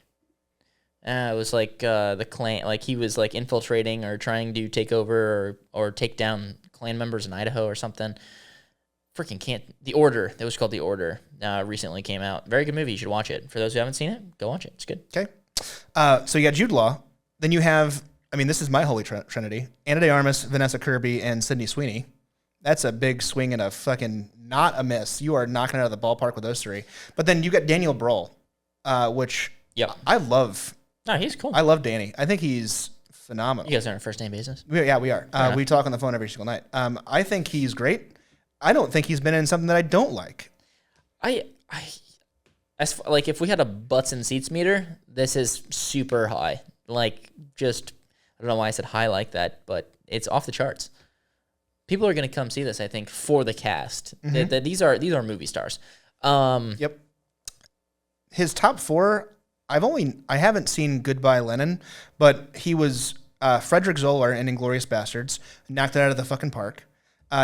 It was like the clan. Like he was like infiltrating or trying to take over or take down clan members in Idaho or something. Freaking can't. The Order. That was called The Order. Recently came out. Very good movie. You should watch it. For those who haven't seen it, go watch it. It's good. Okay. So you got Jude Law. Then you have, I mean, this is my holy trinity: Ana de Armas, Vanessa Kirby, and Sydney Sweeney. That's a big swing and a fucking not a miss. You are knocking it out of the ballpark with those three. But then you got Daniel Bruhl, which I love. No, he's cool. I love Danny. I think he's phenomenal. You guys are on a first name basis? Yeah, we are. We talk on the phone every single night. I think he's great. I don't think he's been in something that I don't like. Like if we had a butts and seats meter, this is super high. Like just, I don't know why I said high like that, but it's off the charts. People are going to come see this, I think, for the cast. Mm-hmm. These are movie stars. Yep. His top four, I haven't seen Goodbye Lenin, but he was Frederick Zoller in Inglourious Bastards, knocked it out of the fucking park.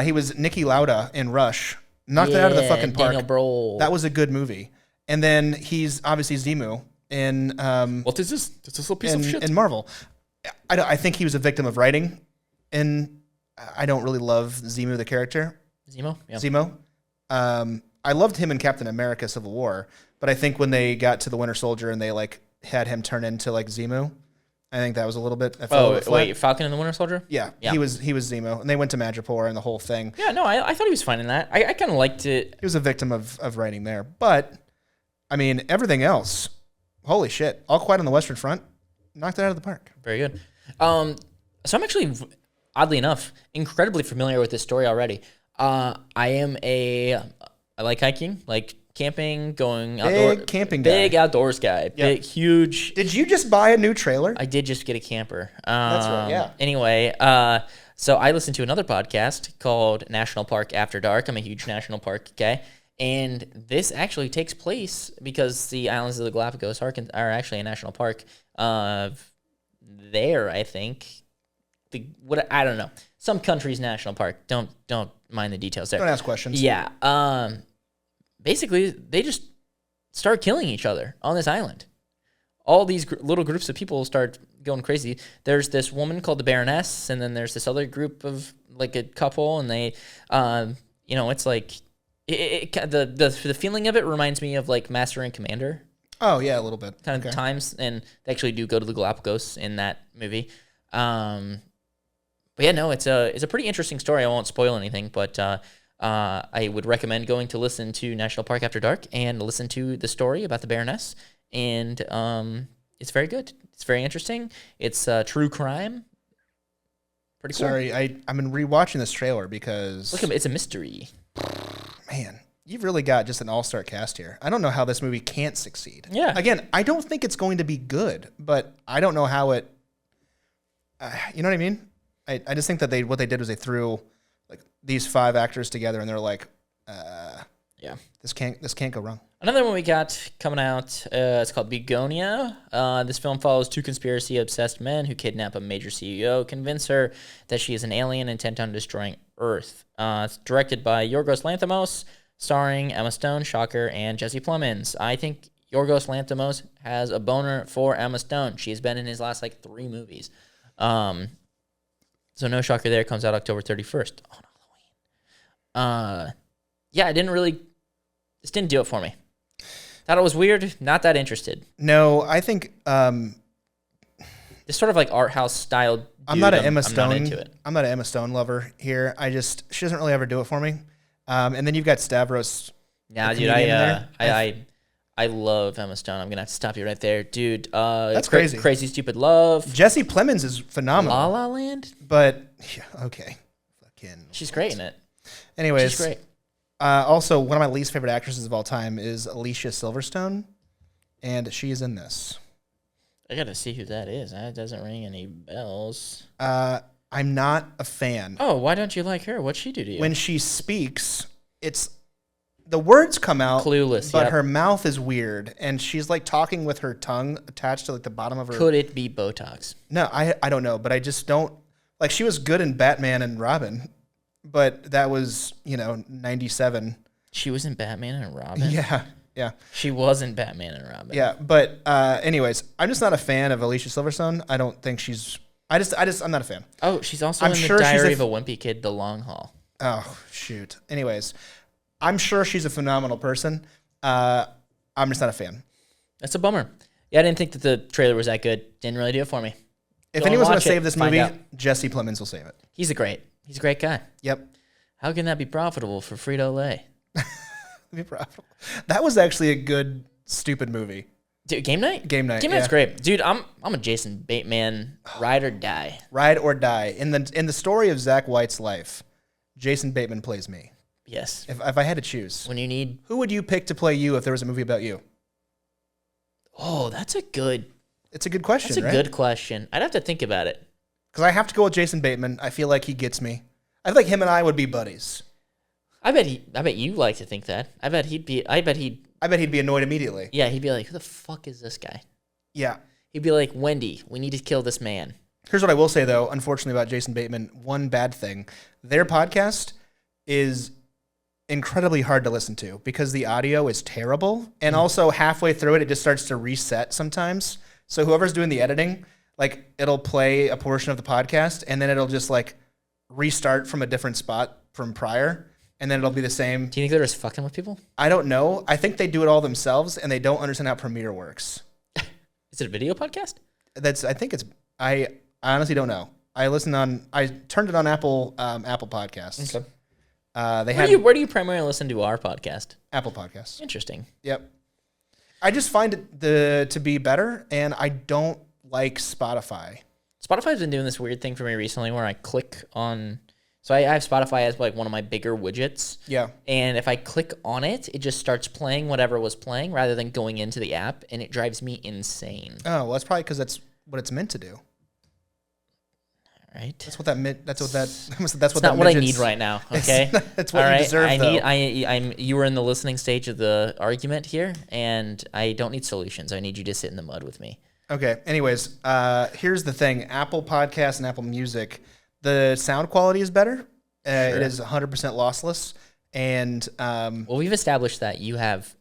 He was Niki Lauda in Rush, knocked it out of the fucking park. Daniel Bruhl. That was a good movie. And then he's obviously Zemu in what is this? Is this a piece of shit? In Marvel. I think he was a victim of writing, and I don't really love Zemu the character. Zemo? Yeah. Zemo. I loved him in Captain America: Civil War, but I think when they got to the Winter Soldier and they like had him turn into like Zemu, I think that was a little bit. Wait, Falcon and the Winter Soldier? Yeah, he was Zemo, and they went to Madripoor and the whole thing. Yeah, no, I thought he was fine in that. I kind of liked it. He was a victim of writing there, but I mean everything else. Holy shit! All Quiet on the Western Front knocked it out of the park. Very good. So I'm actually, oddly enough, incredibly familiar with this story already. I like hiking, like camping, going outdoors. Big outdoors guy. Yep. Big, huge. Did you just buy a new trailer? I did just get a camper. That's right, yeah. Anyway, so I listened to another podcast called National Park After Dark. I'm a huge national park guy. And this actually takes place because the islands of the Galapagos are actually a national park. There, I think. I don't know. Some country's national park. Don't mind the details there. Don't ask questions. Yeah. Basically, they just start killing each other on this island. All these little groups of people start going crazy. There's this woman called the Baroness, and then there's this other group of like a couple, and they, it's like the feeling of it reminds me of like Master and Commander. Oh yeah, a little bit. Kind of times, and they actually do go to the Galapagos in that movie. But yeah, no, it's a pretty interesting story. I won't spoil anything, but I would recommend going to listen to National Park After Dark and listen to the story about the Baroness. And it's very good. It's very interesting. It's true crime. Pretty cool. Sorry, I've been rewatching this trailer because look, it's a mystery. Man, you've really got just an all-star cast here. I don't know how this movie can't succeed. Yeah. Again, I don't think it's going to be good, but I don't know how it. You know what I mean? I just think that what they did was they threw like these 5 actors together and they're like, yeah, this can't go wrong. Another one we got coming out, it's called Bugonia. This film follows 2 conspiracy-obsessed men who kidnap a major CEO, convince her that she is an alien intent on destroying Earth. It's directed by Yorgos Lanthimos, starring Emma Stone, shocker, and Jesse Plemons. I think Yorgos Lanthimos has a boner for Emma Stone. She's been in his last 3 movies. So no shocker there. Comes out October 31st on Halloween. Yeah, this didn't do it for me. Thought it was weird. Not that interested. No, I think this sort of like art house style. I'm not an Emma Stone. I'm not into it. I'm not an Emma Stone lover here. She doesn't really ever do it for me. And then you've got Stavros. Yeah, dude. I love Emma Stone. I'm gonna have to stop you right there, dude. That's crazy. Crazy Stupid Love. Jesse Plemons is phenomenal. La La Land. But okay, she's great in it. Anyways, she's great. Also, one of my least favorite actresses of all time is Alicia Silverstone, and she is in this. I gotta see who that is. That doesn't ring any bells. I'm not a fan. Oh, why don't you like her? What'd she do to you? When she speaks, the words come out, Clueless, but yep. her mouth is weird, and she's like talking with her tongue attached to like the bottom of her. Could it be Botox? No, I don't know, but I just don't like. She was good in Batman and Robin, but that was 97. She was in Batman and Robin? Yeah. She was in Batman and Robin. Yeah, but anyways, I'm just not a fan of Alicia Silverstone. I don't think she's. I'm not a fan. Oh, she's also I'm in sure the she's Diary of a Wimpy Kid, The Long Haul. Oh shoot. Anyways, I'm sure she's a phenomenal person. I'm just not a fan. That's a bummer. Yeah, I didn't think that the trailer was that good. Didn't really do it for me. If Go anyone's and going watch to save it, this find movie, out. Jesse Plemons will save it. He's a great guy. Yep. How can that be profitable for Frito-Lay? Be profitable. That was actually a good, stupid movie. Dude, Game Night? Game Night, Game yeah. Night's great. Dude, I'm a Jason Bateman ride or die. Ride or die. In the story of Zach White's life, Jason Bateman plays me. Yes. If I had to choose, When you need... who would you pick to play you if there was a movie about you? Oh, that's a good... It's a good question, That's a right? good question. I'd have to think about it. Because I have to go with Jason Bateman. I feel like he gets me. I feel like him and I would be buddies. I bet you like to think that. I bet he'd be annoyed immediately. yeah, he'd be like, who the fuck is this guy? Yeah. He'd be like, Wendy, we need to kill this man. Here's what I will say, though, unfortunately, about Jason Bateman. One bad thing. Their podcast is incredibly hard to listen to because the audio is terrible. And also, halfway through it just starts to reset sometimes. So whoever's doing the editing, like, it'll play a portion of the podcast, and then it'll just, like, restart from a different spot from prior, and then it'll be the same. Do you think they're just fucking with people? I don't know. I think they do it all themselves, and they don't understand how Premiere works. Is it a video podcast? I honestly don't know. I turned it on Apple Podcasts. Okay. Where do you primarily listen to our podcast? Apple Podcasts. Interesting. Yep. I just find it to be better, and I don't like Spotify. Spotify's been doing this weird thing for me recently where I click on... So I have Spotify as like one of my bigger widgets. Yeah. And if I click on it, it just starts playing whatever was playing rather than going into the app, and it drives me insane. Oh, well, that's probably because that's what it's meant to do. Right. That's what that meant. That's what that. That's It's what not that what I midget's- need right now. Okay. That's what All you right. deserve. You were in the listening stage of the argument here, and I don't need solutions. I need you to sit in the mud with me. Okay. Anyways, here's the thing: Apple Podcasts and Apple Music, the sound quality is better. It is 100% lossless, and Well, we've established that you have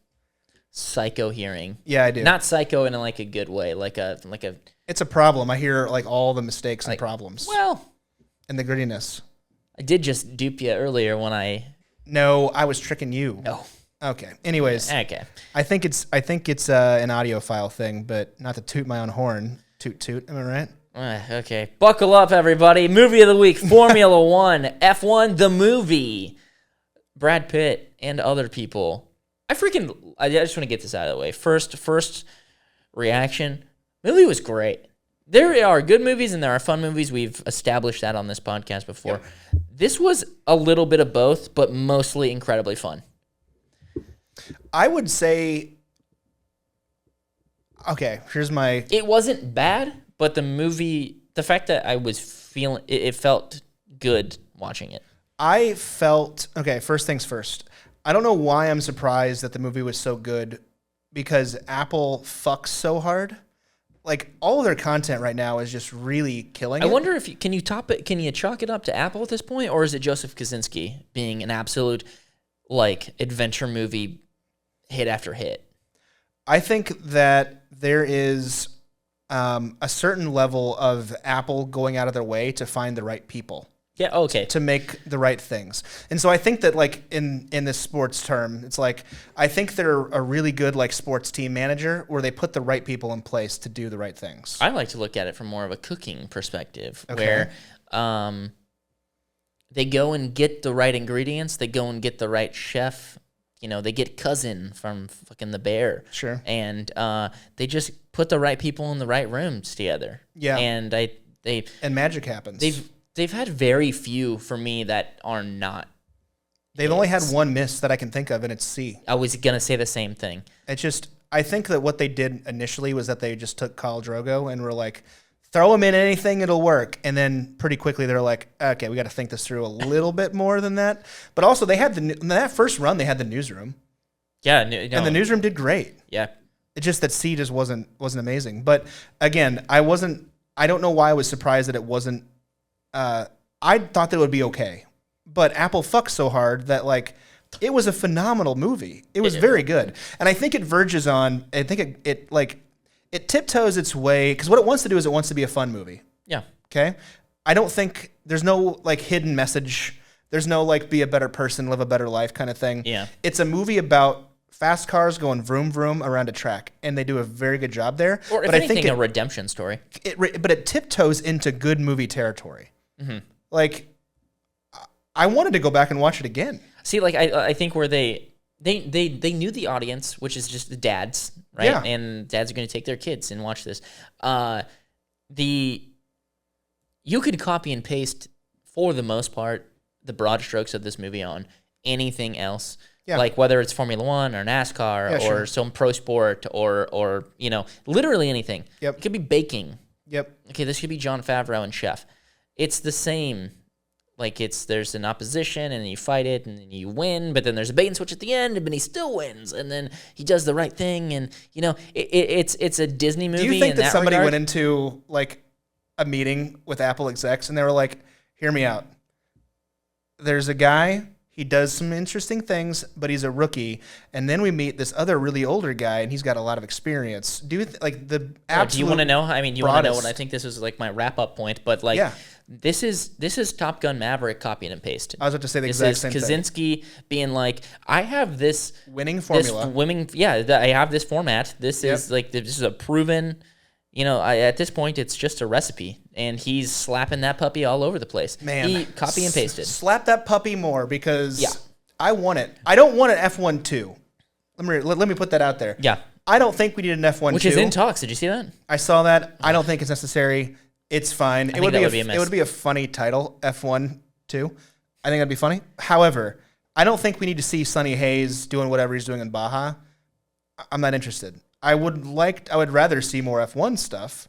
psycho hearing. yeah, I do. Not psycho in like a good way, like a. It's a problem. I hear like all the mistakes and Like, problems Well, and the grittiness. I did just dupe you earlier when I. No, I was tricking you. Oh. Okay. Anyways, Okay. I think it's an audiophile thing, but not to toot my own horn. Toot toot. Am I right? Okay. Buckle up, everybody. Movie of the week: Formula One, F1, the movie. Brad Pitt and other people. I just want to get this out of the way. First reaction. Movie was great. There are good movies and there are fun movies. We've established that on this podcast before. Yep. This was a little bit of both, but mostly incredibly fun. I would say, okay, here's my... It wasn't bad, but the movie, the fact that I was feeling, it felt good watching it. I felt, okay, first things first. I don't know why I'm surprised that the movie was so good because Apple fucks so hard. Like, all of their content right now is just really killing it. I wonder if can you top it? Can you chalk it up to Apple at this point, or is it Joseph Kosinski being an absolute like adventure movie hit after hit? I think that there is a certain level of Apple going out of their way to find the right people. Yeah, okay. To make the right things. And so I think that like in this sports term, it's like I think they're a really good like sports team manager where they put the right people in place to do the right things. I like to look at it from more of a cooking perspective Okay. where they go and get the right ingredients, they go and get the right chef, you know, they get Cousin from fucking The Bear. Sure. And they just put the right people in the right rooms together. Yeah. And and magic happens. They've had very few for me that are not. They've only had one miss that I can think of, and it's C. I was going to say the same thing. It's just, I think that what they did initially was that they just took Khal Drogo and were like, throw him in anything, it'll work. And then pretty quickly they're like, okay, we got to think this through a little bit more than that. But also they had in that first run, they had the newsroom. Yeah. And the newsroom did great. Yeah. It's just that C just wasn't amazing. But again, I don't know why I was surprised that it wasn't, I thought that it would be okay. But Apple fucked so hard that like, it was a phenomenal movie. It was very good. And I think it verges on, I think it tiptoes its way, because what it wants to do is it wants to be a fun movie. Yeah. Okay? I don't think, there's no like hidden message. There's no like be a better person, live a better life kind of thing. Yeah. It's a movie about fast cars going vroom vroom around a track, and they do a very good job there. Or if anything, a redemption story. But it tiptoes into good movie territory. Mm-hmm. Like, I wanted to go back and watch it again. See, like I think where they knew the audience, which is just the dads, right? Yeah. And dads are going to take their kids and watch this. You could copy and paste, for the most part, the broad strokes of this movie on anything else. Yeah. Like whether it's Formula One or NASCAR or some pro sport or literally anything. Yep. It could be baking. Yep. Okay, this could be Jon Favreau and Chef. It's the same. Like there's an opposition and you fight it and then you win, but then there's a bait and switch at the end, but he still wins, and then he does the right thing, and it's a Disney movie. Do you think that somebody regard? went into like a meeting with Apple execs and they were like, "Hear me out. There's a guy. He does some interesting things, but he's a rookie. And then we meet this other really older guy, and he's got a lot of experience." Do you like the absolute? Do you want to know? I mean, you want to know what I think? This is like my wrap up point, but like. Yeah. This is Top Gun Maverick copying and pasting. I was about to say the exact same thing. This is Kaczynski being like, I have this winning formula. I have this format. This is like this is a proven. At this point, it's just a recipe, and he's slapping that puppy all over the place. Man, he copy and pasted. Slap that puppy more because I want it. I don't want an F1-2. Let me put that out there. Yeah, I don't think we need an F1-2. Which is in talks. Did you see that? I saw that. I don't think it's necessary. It's fine. It would be a funny title, F1-2. I think that'd be funny. However, I don't think we need to see Sonny Hayes doing whatever he's doing in Baja. I'm not interested. I would rather see more F1 stuff,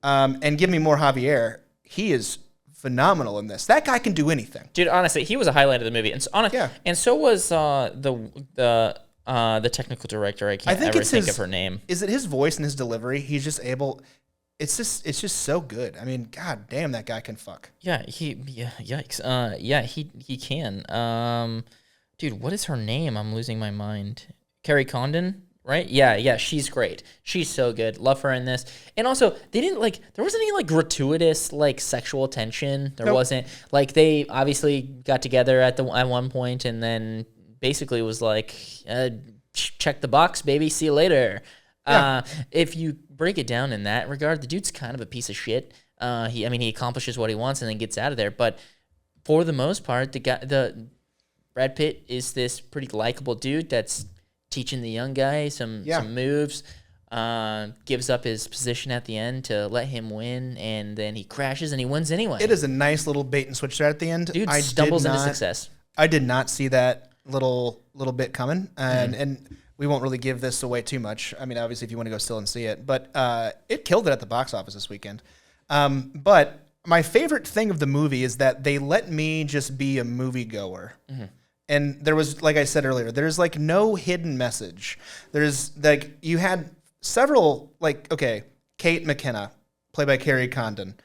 and give me more Javier. He is phenomenal in this. That guy can do anything. Dude, honestly, he was a highlight of the movie. And so was the technical director. I can't ever think of her name. Is it his voice and his delivery? He's just able. It's just so good. I mean, god damn, that guy can fuck. Yikes. He can. Dude, what is her name? I'm losing my mind. Carrie Condon, right? Yeah, she's great. She's so good. Love her in this. And also, they didn't there wasn't any gratuitous sexual tension. There wasn't. They obviously got together at one point and then basically was like, check the box, baby. See you later. Yeah. If you break it down in that regard, the dude's kind of a piece of shit. He accomplishes what he wants and then gets out of there. But for the most part, the Brad Pitt is this pretty likable dude that's teaching the young guy some moves. Gives up his position at the end to let him win, and then he crashes and he wins anyway. It is a nice little bait and switch there at the end. Dude stumbles into success. I did not see that little bit coming, and we won't really give this away too much. I mean, obviously, if you want to go still and see it. But it killed it at the box office this weekend. But my favorite thing of the movie is that they let me just be a moviegoer. Mm-hmm. And there was, like I said earlier, there's no hidden message. There's you had several, Kate McKenna, played by Carrie Condon.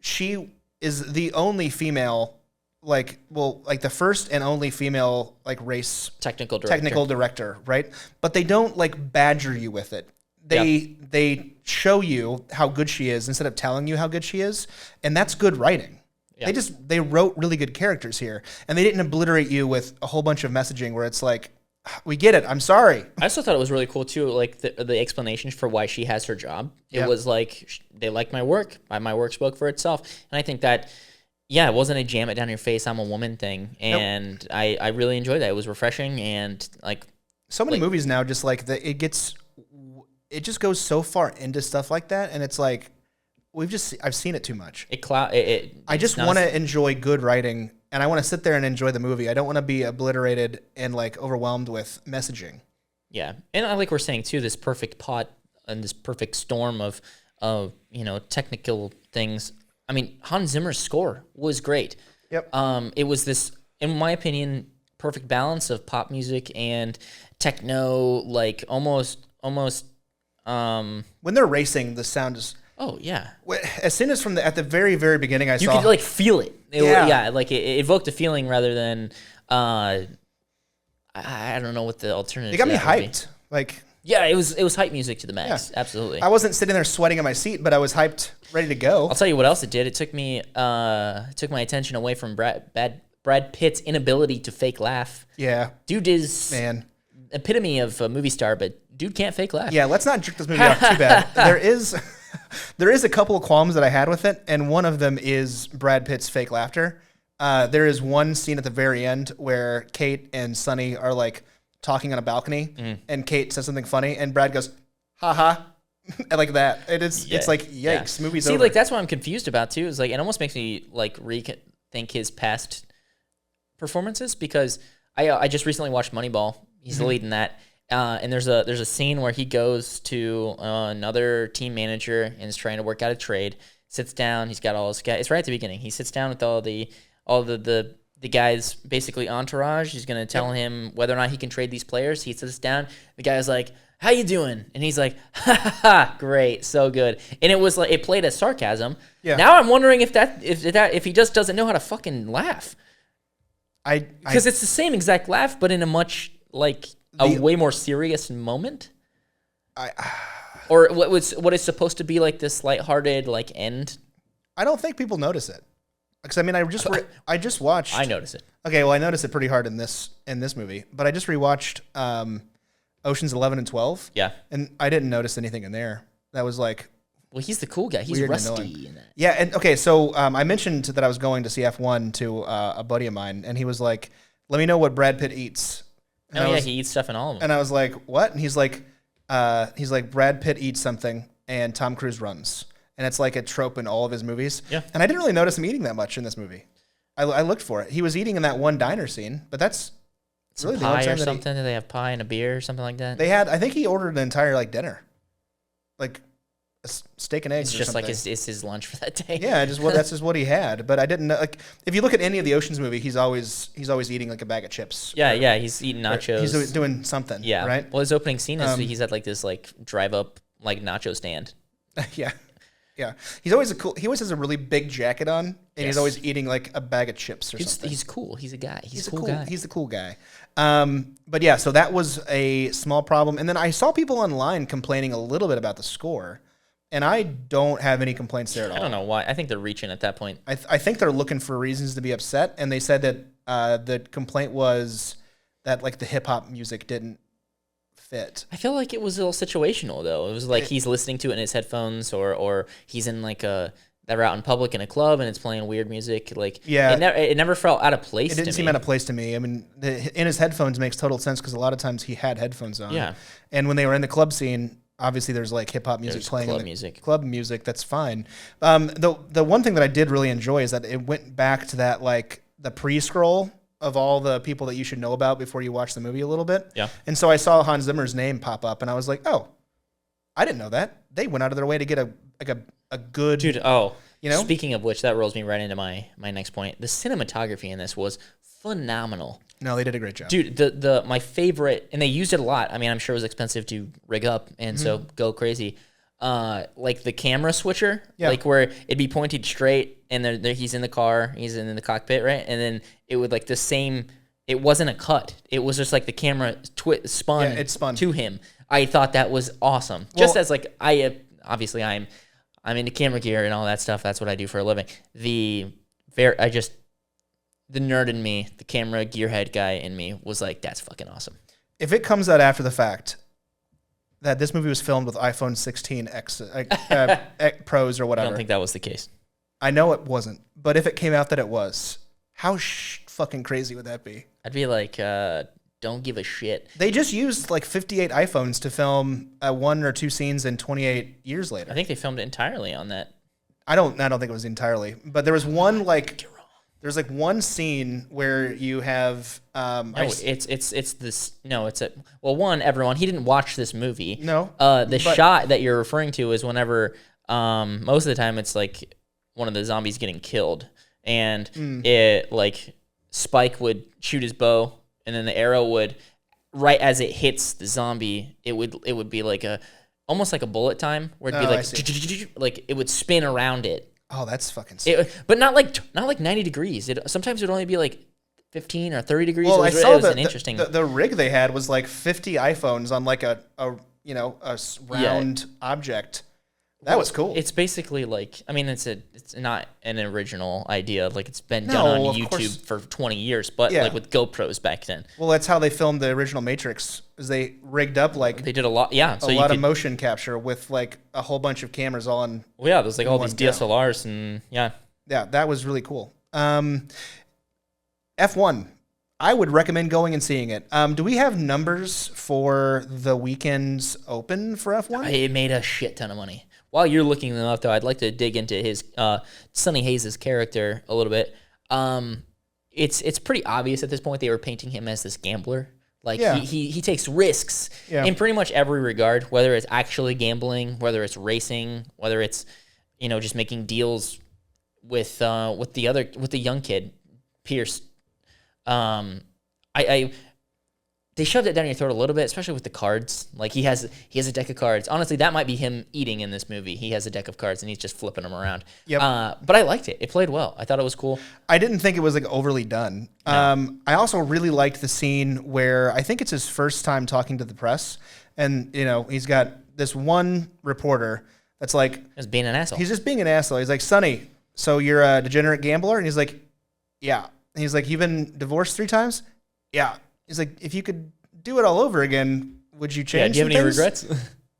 She is the only female the first and only female race technical director, right? But they don't badger you with it. They show you how good she is instead of telling you how good she is, and that's good writing. Yeah. They wrote really good characters here, and they didn't obliterate you with a whole bunch of messaging where it's we get it. I'm sorry. I also thought it was really cool too, the explanations for why she has her job. It was they like my work. My work spoke for itself, and I think that. Yeah, it wasn't a jam it down your face, I'm a woman thing. And nope. I really enjoyed that. It was refreshing and so many movies now just it just goes so far into stuff like that, and it's I've seen it too much. I just want to enjoy good writing, and I want to sit there and enjoy the movie. I don't want to be obliterated and overwhelmed with messaging. Yeah, and I like we're saying too, this perfect pot and this perfect storm of technical things. I mean, Hans Zimmer's score was great. Yep. It was this, in my opinion, perfect balance of pop music and techno, like almost. When they're racing, the sound is. Oh yeah. As soon as at the very very beginning, you could like feel it. Yeah. Like it evoked a feeling rather than. I don't know what the alternative. It got me hyped. Like. Yeah, it was hype music to the max. Yeah. Absolutely. I wasn't sitting there sweating in my seat, but I was hyped, ready to go. I'll tell you what else it did. It took me took my attention away from Brad Pitt's inability to fake laugh. Yeah. Dude is epitome of a movie star, but dude can't fake laugh. Yeah, let's not jerk this movie off too bad. There is a couple of qualms that I had with it, and one of them is Brad Pitt's fake laughter. There is one scene at the very end where Kate and Sonny are like talking on a balcony, and Kate says something funny, and Brad goes, "Ha ha," like that. It's like yikes, movie's over. See, like that's what I'm confused about too. Is like it almost makes me like rethink his past performances because I just recently watched Moneyball. He's the lead in that, and there's a scene where he goes to another team manager and is trying to work out a trade. Sits down. He's got all his guys. It's right at the beginning. He sits down with all the guy's basically entourage. He's going to tell him whether or not he can trade these players. He sits down. The guy's like, "How you doing?" And he's like, "Ha ha ha, great, so good." And it was like it played as sarcasm. Yeah. Now I'm wondering if he just doesn't know how to fucking laugh. Because it's the same exact laugh, but in a much way more serious moment. Or what is supposed to be like this lighthearted end. I don't think people notice it. Because I mean, I just watched. I notice it. Okay, well, I noticed it pretty hard in this movie, but I just rewatched Ocean's 11 and 12. Yeah, and I didn't notice anything in there that was like. Well, he's the cool guy. He's rusty in that. Yeah, and okay, so I mentioned that I was going to see F1 to a buddy of mine, and he was like, "Let me know what Brad Pitt eats." And he eats stuff in all of them. And I was like, "What?" And he's like, Brad Pitt eats something, and Tom Cruise runs. And it's like a trope in all of his movies. Yeah. And I didn't really notice him eating that much in this movie. I looked for it. He was eating in that one diner scene, but that's really the only time or something. Did they have pie and a beer or something like that? They had. I think he ordered an entire dinner, like a steak and eggs. It's just like it's his lunch for that day. Yeah, that's just what he had. But I didn't know. Like, if you look at any of the Ocean's movie, he's always eating like a bag of chips. Yeah, he's eating nachos. He's doing something. Yeah. Right. Well, his opening scene is he's at like this drive up nacho stand. Yeah. Yeah, he always has a really big jacket on, and he's always eating like a bag of chips or something. He's cool. He's a guy. He's a cool guy. He's the cool guy. But yeah, so that was a small problem. And then I saw people online complaining a little bit about the score, and I don't have any complaints there at all. I don't know why. I think they're reaching at that point. I think they're looking for reasons to be upset, and they said that the complaint was that like the hip hop music didn't fit. I feel like it was a little situational though. It was like he's listening to it in his headphones, or he's in they're out in public in a club and it's playing weird music. It never felt out of place. It didn't seem out of place to me. I mean, in his headphones makes total sense because a lot of times he had headphones on. Yeah, and when they were in the club scene, obviously there's like hip hop music playing. Club music. That's fine. The one thing that I did really enjoy is that it went back to that like the pre-scroll of all the people that you should know about before you watch the movie a little bit. Yeah. And so I saw Hans Zimmer's name pop up, and I was like, oh, I didn't know that. They went out of their way to get a good... Dude, speaking of which, that rolls me right into my next point. The cinematography in this was phenomenal. No, they did a great job. Dude, my favorite, and they used it a lot. I mean, I'm sure it was expensive to rig up, and so go crazy. Like the camera switcher, like where it'd be pointed straight, and he's in the car, he's in the cockpit, right? And then it would like the same. It wasn't a cut. It was just like the camera spun. Yeah, it spun to him. I thought that was awesome. Just as like obviously I'm into camera gear and all that stuff. That's what I do for a living. The nerd in me, the camera gearhead guy in me was like, that's fucking awesome. If it comes out after the fact that this movie was filmed with iPhone 16 Pros or whatever. I don't think that was the case. I know it wasn't, but if it came out that it was, how fucking crazy would that be? I'd be like, don't give a shit. They just used like 58 iPhones to film one or two scenes in 28 years later. I think they filmed it entirely on that. I don't think it was entirely, but there was one like... There's like one scene where you have it's this. No, it's a one. Everyone, he didn't watch this movie. No, the shot that you're referring to is whenever most of the time it's like one of the zombies getting killed, and it like Spike would shoot his bow, and then the arrow would, right as it hits the zombie, it would be like almost like a bullet time, where it'd be like it would spin around it. Oh, that's fucking sick. But not like 90 degrees. Sometimes it would only be like 15 or 30 degrees. Well, it was an interesting. The rig they had was like 50 iPhones on like a round object. That was cool. It's basically like, I mean, it's not an original idea. Like, it's been done on YouTube for 20 years, but like with GoPros back then. Well, that's how they filmed the original Matrix. Is they rigged up like they did a lot, so a lot of motion capture with like a whole bunch of cameras all in. Well, yeah, there's like all these DSLRs and yeah, that was really cool. F1. I would recommend going and seeing it. Do we have numbers for the weekends open for F1? It made a shit ton of money. While you're looking them up, though, I'd like to dig into his Sonny Hayes' character a little bit. It's pretty obvious at this point they were painting him as this gambler. Like he takes risks in pretty much every regard, whether it's actually gambling, whether it's racing, whether it's just making deals with the young kid, Pierce. They shoved it down your throat a little bit, especially with the cards. Like he has a deck of cards. Honestly, that might be him eating in this movie. He has a deck of cards and he's just flipping them around. Yep. But I liked it. It played well. I thought it was cool. I didn't think it was like overly done. No. I also really liked the scene where I think it's his first time talking to the press, and he's got this one reporter that's like just being an asshole. He's just being an asshole. He's like, "Sonny, so you're a degenerate gambler?" And he's like, "Yeah." And he's like, "You've been divorced 3 times?" "Yeah." He's like, "If you could do it all over again, would you change?" Do you have any regrets?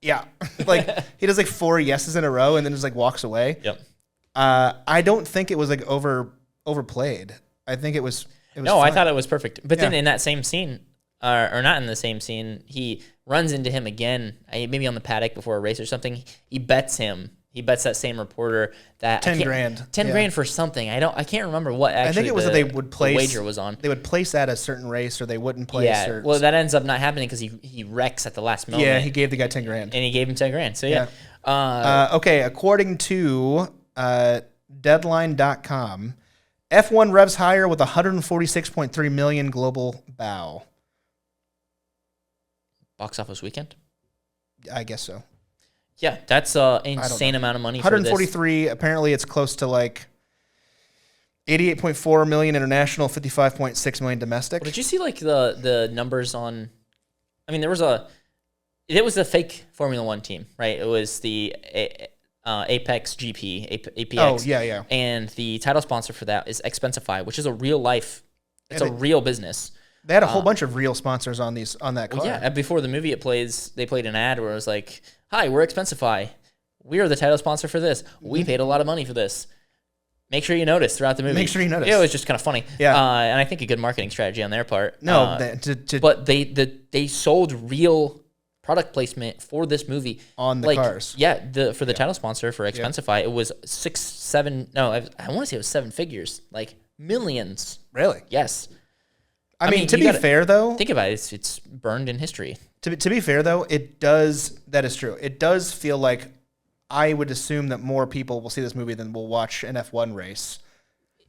Yeah. Like he does like 4 yeses in a row and then just like walks away. Yep. I don't think it was like overplayed. I think it was no, fun. I thought it was perfect. But then in that same scene, or not in the same scene, he runs into him again, maybe on the paddock before a race or something. He bets him. He bets that same reporter that 10 grand. 10 grand for something. I can't remember what actually. I think it was that they would place the wager was on. They would place at a certain race, or they wouldn't place. Yeah. Well, that ends up not happening because he wrecks at the last moment. Yeah, he gave the guy 10 grand. And he gave him 10 grand. So yeah. Okay, according to Deadline.com, F1 revs higher with 146.3 million global bow. Box office weekend. I guess so. Yeah, that's an insane amount of money. 143. Apparently, it's close to like 88.4 million international, 55.6 million domestic. Well, did you see like the numbers on? I mean, it was the fake Formula One team, right? It was the Apex GP, APX. Oh yeah. And the title sponsor for that is Expensify, which is a real life. It's a real business. They had a whole bunch of real sponsors on that car. Well, yeah, before the movie, they played an ad where it was like, "Hi, we're Expensify. We are the title sponsor for this. We paid a lot of money for this. Make sure you notice throughout the movie." Make sure you notice. It was just kind of funny. Yeah, and I think a good marketing strategy on their part. No, but they sold real product placement for this movie on the cars. Yeah, for the title sponsor for Expensify, it was 6, 7. No, I want to say it was 7 figures, like millions. Really? Yes. I mean, to be fair, though, think about it. It's burned in history. To be fair, though, that is true. It does feel like I would assume that more people will see this movie than will watch an F1 race.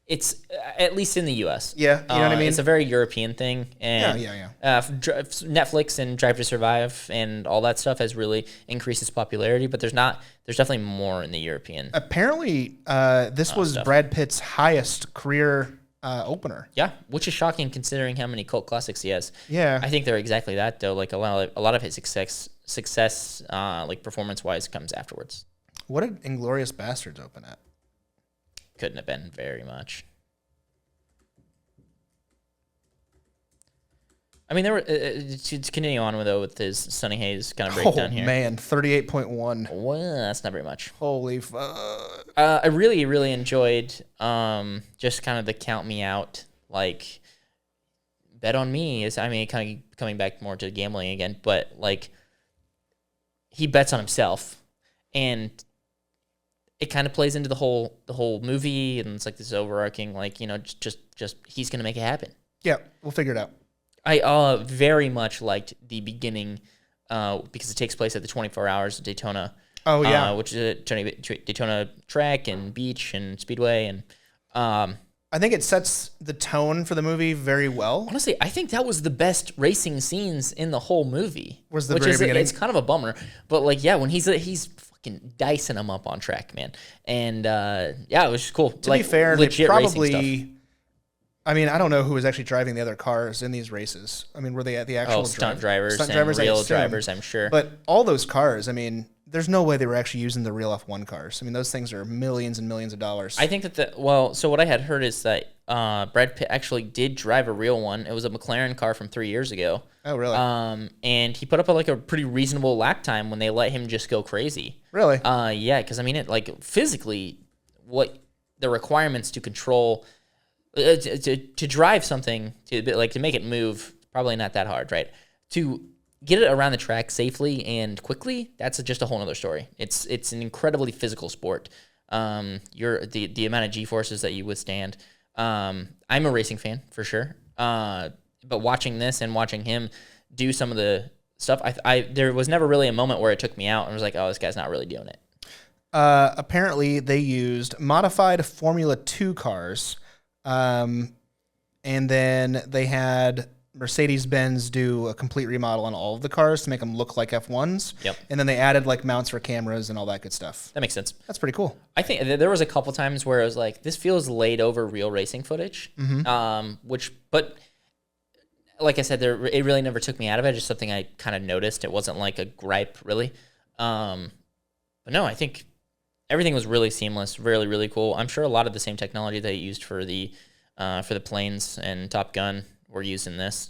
It's at least in the U.S. Yeah, you know what I mean? It's a very European thing. And yeah. Netflix and Drive to Survive and all that stuff has really increased its popularity, but there's definitely more in the European. Apparently, this was stuff. Brad Pitt's highest career opener. Yeah, which is shocking considering how many cult classics he has. Yeah, I think they're exactly that though. Like a lot of his success, like performance-wise, comes afterwards. What did Inglourious Bastards open at? Couldn't have been very much. I mean, there were to continue on with his Sonny Hayes kind of breakdown here. Oh man, 38.1. Well, that's not very much. Holy fuck! I really, really enjoyed just kind of the count me out, like bet on me. Kind of coming back more to gambling again, but like he bets on himself, and it kind of plays into the whole movie, and it's like this overarching, like, just he's gonna make it happen. Yeah, we'll figure it out. I very much liked the beginning because it takes place at the 24 Hours of Daytona. Oh yeah, which is a Daytona track and beach and speedway, and I think it sets the tone for the movie very well. Honestly, I think that was the best racing scenes in the whole movie. Was the very beginning? It's kind of a bummer, but like, yeah, when he's fucking dicing them up on track, man, and yeah, it was just cool. To be fair, legit racing stuff. I mean, I don't know who was actually driving the other cars in these races. I mean, were they at the actual stunt drivers and drivers, real drivers, I'm sure. But all those cars, I mean, there's no way they were actually using the real F1 cars. I mean, those things are millions and millions of dollars. I think that so what I had heard is that Brad Pitt actually did drive a real one. It was a McLaren car from 3 years ago. Oh, really? And he put up a pretty reasonable lap time when they let him just go crazy. Really? Yeah, because I mean, it like physically, what the requirements to control. To drive something to make it move, probably not that hard, right? To get it around the track safely and quickly, that's just a whole other story. It's an incredibly physical sport. The amount of G-forces that you withstand. I'm a racing fan for sure. But watching this and watching him do some of the stuff, there was never really a moment where it took me out and was like, oh, this guy's not really doing it. Apparently, they used modified Formula 2 cars. And then they had Mercedes-Benz do a complete remodel on all of the cars to make them look like F1s. Yep. And then they added like mounts for cameras and all that good stuff. That makes sense. That's pretty cool. I think there was a couple times where I was like, this feels laid over real racing footage. Mm-hmm. But like I said, it really never took me out of it. Just something I kind of noticed. It wasn't like a gripe, really. But no, I think everything was really seamless, really, really cool. I'm sure a lot of the same technology they used for the planes and Top Gun were used in this.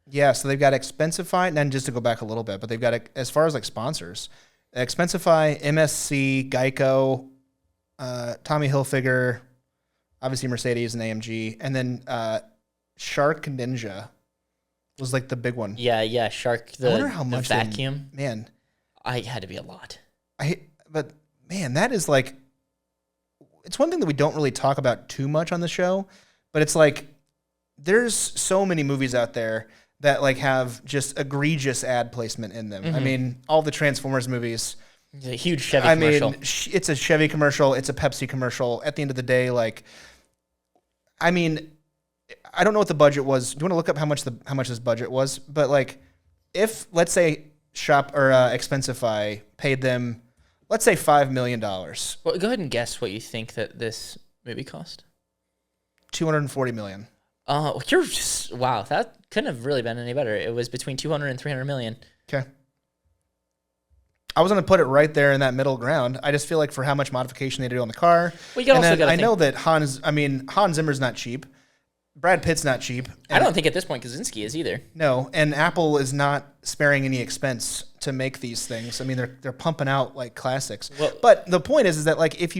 Yeah, so they've got Expensify, and then just to go back a little bit, but they've got, as far as like sponsors, Expensify, MSC, Geico, Tommy Hilfiger, obviously Mercedes and AMG, and then Shark Ninja was like the big one. Yeah, Shark, I wonder how much vacuum. Man. I had to be a lot. But man, that is like, it's one thing that we don't really talk about too much on the show, but it's like, there's so many movies out there that like have just egregious ad placement in them. Mm-hmm. I mean, all the Transformers movies. It's a huge Chevy commercial. It's a Chevy commercial. It's a Pepsi commercial. At the end of the day, like, I mean, I don't know what the budget was. Do you want to look up how much this budget was? But like, if let's say Expensify paid them, let's say $5 million. Well, go ahead and guess what you think that this movie cost. $240 million. You're just, wow, that couldn't have really been any better. It was between 200 and 300 million. Okay. I was going to put it right there in that middle ground. I just feel like for how much modification they did on the car. Well, you also I know that Hans Zimmer's not cheap. Brad Pitt's not cheap. I don't think at this point Kaczynski is either. No, and Apple is not sparing any expense to make these things. I mean, they're pumping out like classics. Well, but the point is that like if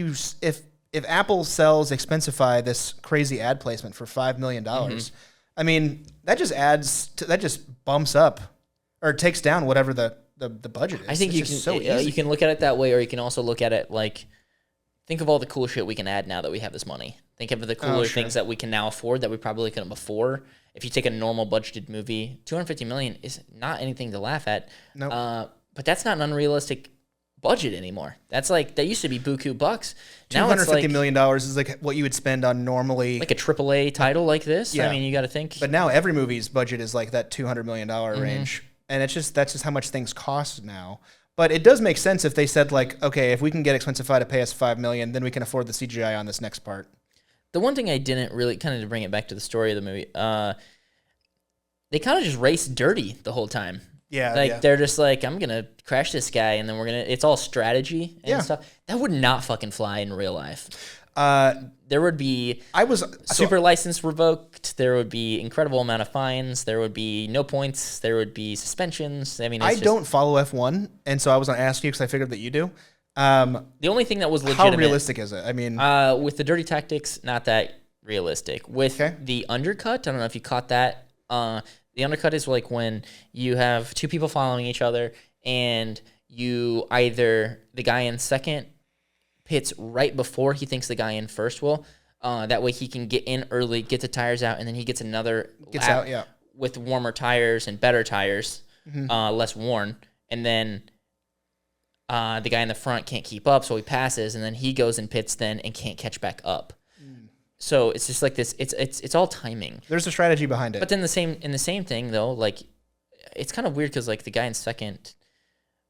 Apple sells Expensify this crazy ad placement for $5 million, mm-hmm. I mean, that just bumps up or takes down whatever the budget is. I think you can look at it that way, or you can also look at it like, think of all the cool shit we can add now that we have this money. Think of the cooler things that we can now afford that we probably couldn't before. If you take a normal budgeted movie, $250 million is not anything to laugh at. Nope. But that's not an unrealistic budget anymore. That's like, that used to be buku bucks. Now $250 million is like what you would spend on normally like a AAA title like this. Yeah. I mean, you got to think. But now every movie's budget is like that $200 million range, and that's just how much things cost now. But it does make sense if they said like, okay, if we can get Expensify to pay us $5 million, then we can afford the CGI on this next part. The one thing I didn't really, kind of to bring it back to the story of the movie, they kind of just race dirty the whole time. Yeah, they're just like, I'm gonna crash this guy, and then it's all strategy and stuff. That would not fucking fly in real life. There would be super license revoked. There would be incredible amount of fines. There would be no points. There would be suspensions. I mean, I don't follow F1, and so I was gonna ask you because I figured that you do. The only thing that was legitimate. How realistic is it? I mean, with the dirty tactics, not that realistic. With the undercut, I don't know if you caught that. The undercut is like when you have two people following each other, and you either the guy in second pits right before he thinks the guy in first will. That way he can get in early, get the tires out, and then he gets another lap with warmer tires and better tires, less worn. And then the guy in the front can't keep up, so he passes, and then he goes and pits then and can't catch back up. So it's just like this. It's all timing. There's a strategy behind it. But then in the same thing though, like it's kind of weird because like the guy in second,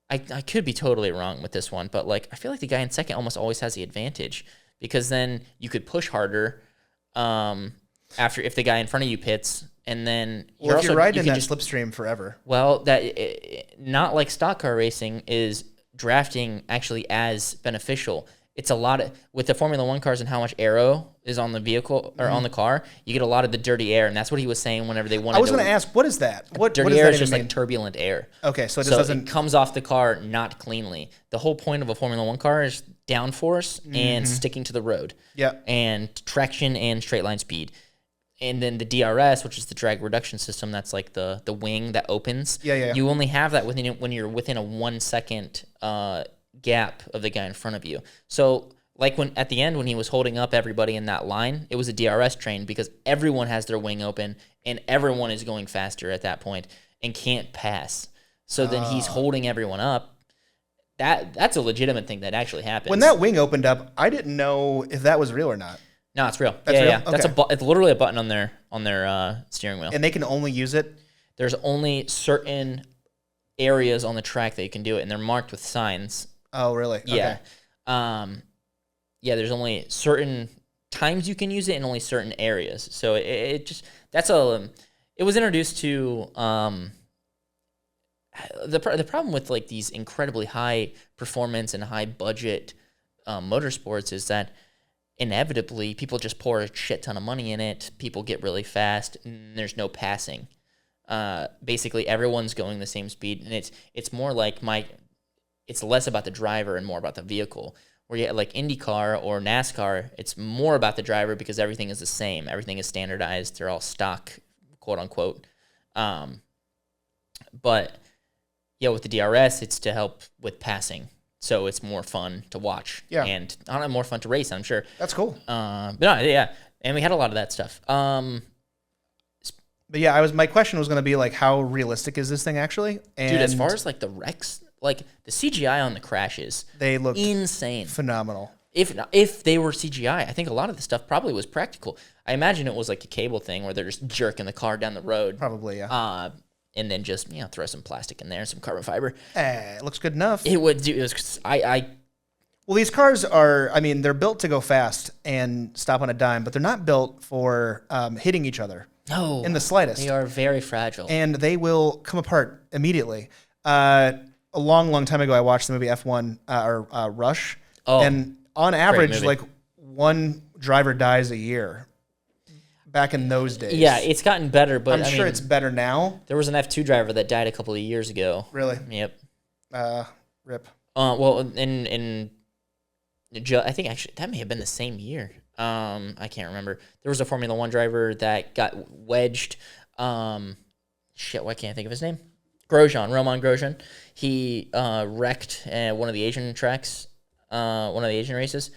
I could be totally wrong with this one, but like I feel like the guy in second almost always has the advantage because then you could push harder after if the guy in front of you pits, and then if you're riding in that slipstream forever. Well, not like stock car racing is drafting actually as beneficial. It's a lot of with the Formula One cars and how much aero is on the vehicle or on the car. You get a lot of the dirty air, and that's what he was saying whenever they wanted. I was going to ask, what is that? What dirty what does air that is just mean? like turbulent air. Okay, so it comes off the car not cleanly. The whole point of a Formula One car is downforce and sticking to the road. Yeah, and traction and straight line speed. And then the DRS, which is the drag reduction system, that's like the wing that opens. Yeah. You only have that when you're within a 1 second gap of the guy in front of you. So like when at the end when he was holding up everybody in that line, it was a DRS train because everyone has their wing open and everyone is going faster at that point and can't pass. So then he's holding everyone up. That's a legitimate thing that actually happens. When that wing opened up, I didn't know if that was real or not. No, it's real. That's real? Yeah. Okay. It's literally a button on their steering wheel. And they can only use it? There's only certain areas on the track that you can do it, and they're marked with signs. Oh, really? Yeah. Okay. There's only certain times you can use it and only certain areas. So it was introduced to the problem with like these incredibly high performance and high budget motorsports is that inevitably people just pour a shit ton of money in it. People get really fast and there's no passing. Basically everyone's going the same speed, and it's more like it's less about the driver and more about the vehicle. Where you like IndyCar or NASCAR, it's more about the driver because everything is the same. Everything is standardized. They're all stock, quote unquote. But yeah, with the DRS, it's to help with passing. So it's more fun to watch. Yeah. And more fun to race, I'm sure. That's cool. But no, yeah. And we had a lot of that stuff. But yeah, my question was going to be like, how realistic is this thing actually? And dude, as far as like the wrecks, like the CGI on the crashes, they look insane, phenomenal. If they were CGI, I think a lot of the stuff probably was practical. I imagine it was like a cable thing where they're just jerking the car down the road. Probably, yeah. And then just throw some plastic in there, some carbon fiber. It looks good enough. It would do. Well, these cars are, they're built to go fast and stop on a dime, but they're not built for hitting each other. No. In the slightest. They are very fragile. And they will come apart immediately. A long, long time ago, I watched the movie F1 or Rush. Oh, and on average, like one driver dies a year back in those days. Yeah, it's gotten better, but I'm sure it's better now. There was an F2 driver that died a couple of years ago. Really? Yep. Rip. Well, I think actually that may have been the same year. I can't remember. There was a Formula One driver that got wedged. Why can't I think of his name? Roman Grosjean. He wrecked one of the Asian tracks, one of the Asian races,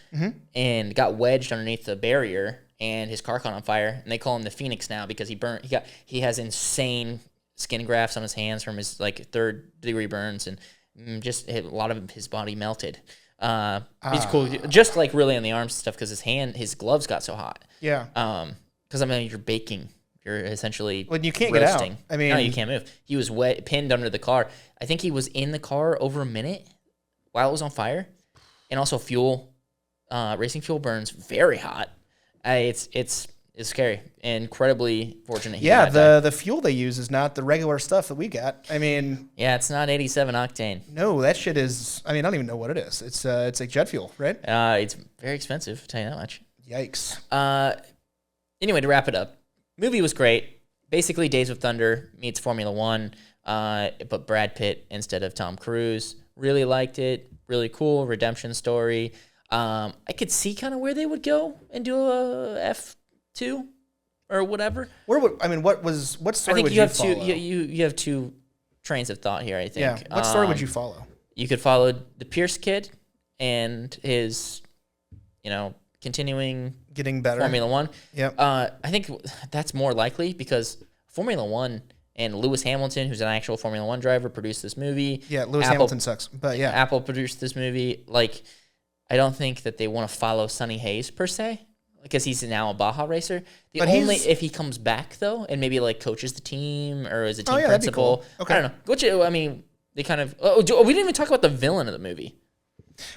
and got wedged underneath the barrier, and his car caught on fire. And they call him the Phoenix now because he has insane skin grafts on his hands from his like 3rd-degree burns, and just a lot of his body melted. He's cool, just like really on the arms and stuff because his gloves got so hot. Yeah. Because you're baking. You're essentially when you can't roasting. Get out. No, you can't move. He was pinned under the car. I think he was in the car over a minute while it was on fire, and also racing fuel burns very hot. It's scary. Incredibly fortunate. Yeah, the fuel they use is not the regular stuff that we got. Yeah, it's not 87 octane. No, that shit is. I don't even know what it is. It's like jet fuel, right? It's very expensive. I'll tell you that much. Yikes. Anyway, to wrap it up. Movie was great. Basically, Days of Thunder meets Formula One, but Brad Pitt instead of Tom Cruise. Really liked it. Really cool redemption story. I could see kind of where they would go and do a F2 or whatever. What story I think would you have follow? You have two trains of thought here. I think. Yeah. What story would you follow? You could follow the Pierce kid and his continuing getting better. Formula One. Yep. I think that's more likely because Formula One and Lewis Hamilton, who's an actual Formula One driver, produced this movie. Yeah, Lewis Hamilton sucks, but yeah. Apple produced this movie. Like, I don't think that they want to follow Sonny Hayes per se because he's now a Baja racer. If he comes back though and maybe like coaches the team or is a team principal. Cool. Okay. I don't know. Which I mean, they kind of. We didn't even talk about the villain of the movie.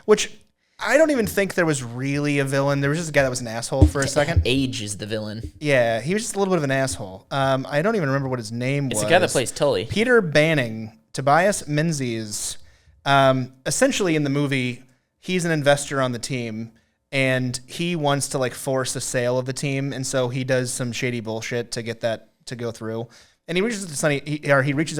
Which I don't even think there was really a villain. There was just a guy that was an asshole for a second. Age is the villain. Yeah, he was just a little bit of an asshole. I don't even remember what his name was. It's the guy that plays Tully. Peter Banning, Tobias Menzies. Essentially in the movie, he's an investor on the team, and he wants to like force a sale of the team, and so he does some shady bullshit to get that to go through. And he reaches out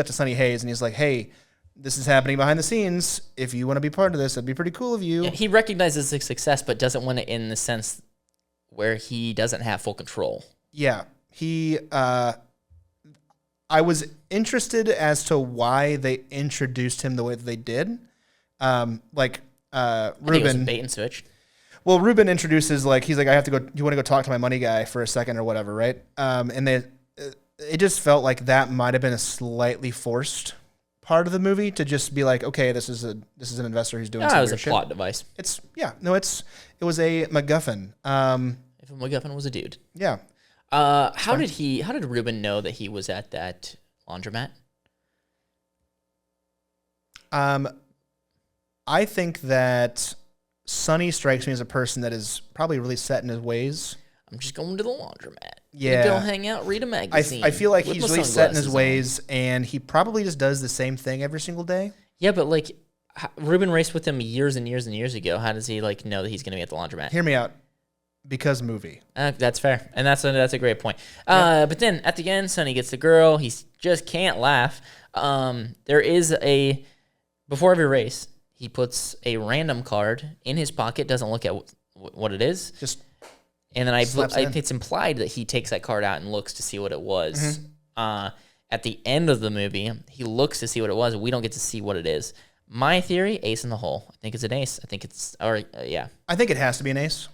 to Sonny Hayes, and he's like, "Hey, this is happening behind the scenes. If you want to be part of this, it'd be pretty cool of you." Yeah, he recognizes the success, but doesn't want it in the sense where he doesn't have full control. Yeah, I was interested as to why they introduced him the way that they did. Ruben, I think it was a bait and switch. Well, Ruben introduces he's like, I have to go. You want to go talk to my money guy for a second or whatever, right? And it just felt like that might have been a slightly forced part of the movie to just be like, okay, this is an investor who's doing some weird shit. It was a plot device. It was a MacGuffin. If a MacGuffin was a dude. Yeah. How did Ruben know that he was at that laundromat? I think that Sonny strikes me as a person that is probably really set in his ways. I'm just going to the laundromat. Yeah. Go hang out, read a magazine. I feel like he's really set in his ways, and he probably just does the same thing every single day. Yeah, but like Ruben raced with him years and years and years ago. How does he like know that he's going to be at the laundromat? Hear me out. Because movie. That's fair, and that's a great point. But then at the end, Sonny gets the girl. He just can't laugh. There is before every race, he puts a random card in his pocket. Doesn't look at what it is. And then I think it's implied that he takes that card out and looks to see what it was. Mm-hmm. At the end of the movie, he looks to see what it was, and we don't get to see what it is. My theory: ace in the hole. I think it's an ace. I think it's I think it has to be an ace.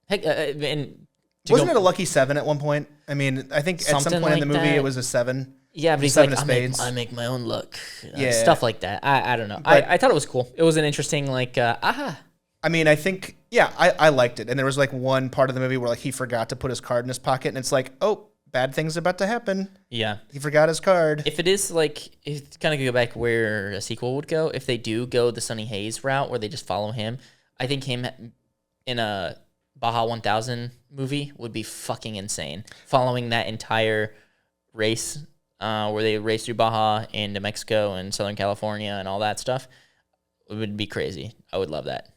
Heck, wasn't it a lucky 7 at one point? I mean, I think at some point in the movie it was a 7. Yeah, but he's like, I make my own luck. Stuff like that. I don't know. I thought it was cool. It was an interesting aha. I mean, I think, I liked it. And there was like one part of the movie where like he forgot to put his card in his pocket, and it's like, oh, bad thing's about to happen. Yeah. He forgot his card. If it is like, if kind of go back where a sequel would go, if they do go the Sonny Hayes route where they just follow him, I think him in a Baja 1000 movie would be fucking insane. Following that entire race where they race through Baja into Mexico and Southern California and all that stuff, it would be crazy. I would love that.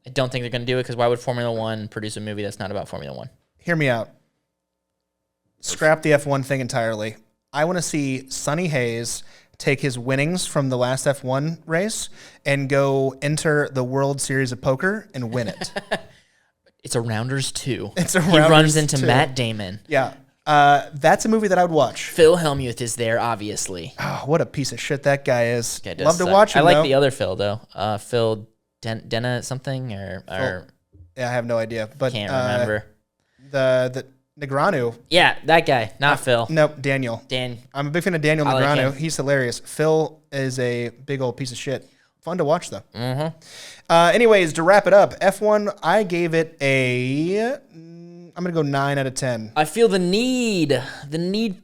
I don't think they're going to do it because why would Formula One produce a movie that's not about Formula One? Hear me out. Scrap the F1 thing entirely. I want to see Sonny Hayes take his winnings from the last F1 race and go enter the World Series of Poker and win it. It's a Rounders 2. He runs into Matt Damon. Yeah. That's a movie that I would watch. Phil Hellmuth is there, obviously. Oh, what a piece of shit that guy is. Love to watch him, I like the other Phil, though. Phil Denna something? or Yeah, I have no idea. But can't remember. The Negreanu. Yeah, that guy. Not Phil. Nope, Daniel. I'm a big fan of Daniel Negreanu. He's hilarious. Phil is a big old piece of shit. Fun to watch, though. Mm-hmm. Anyways, to wrap it up, F1, I gave it I'm going to go 9 out of 10. I feel the need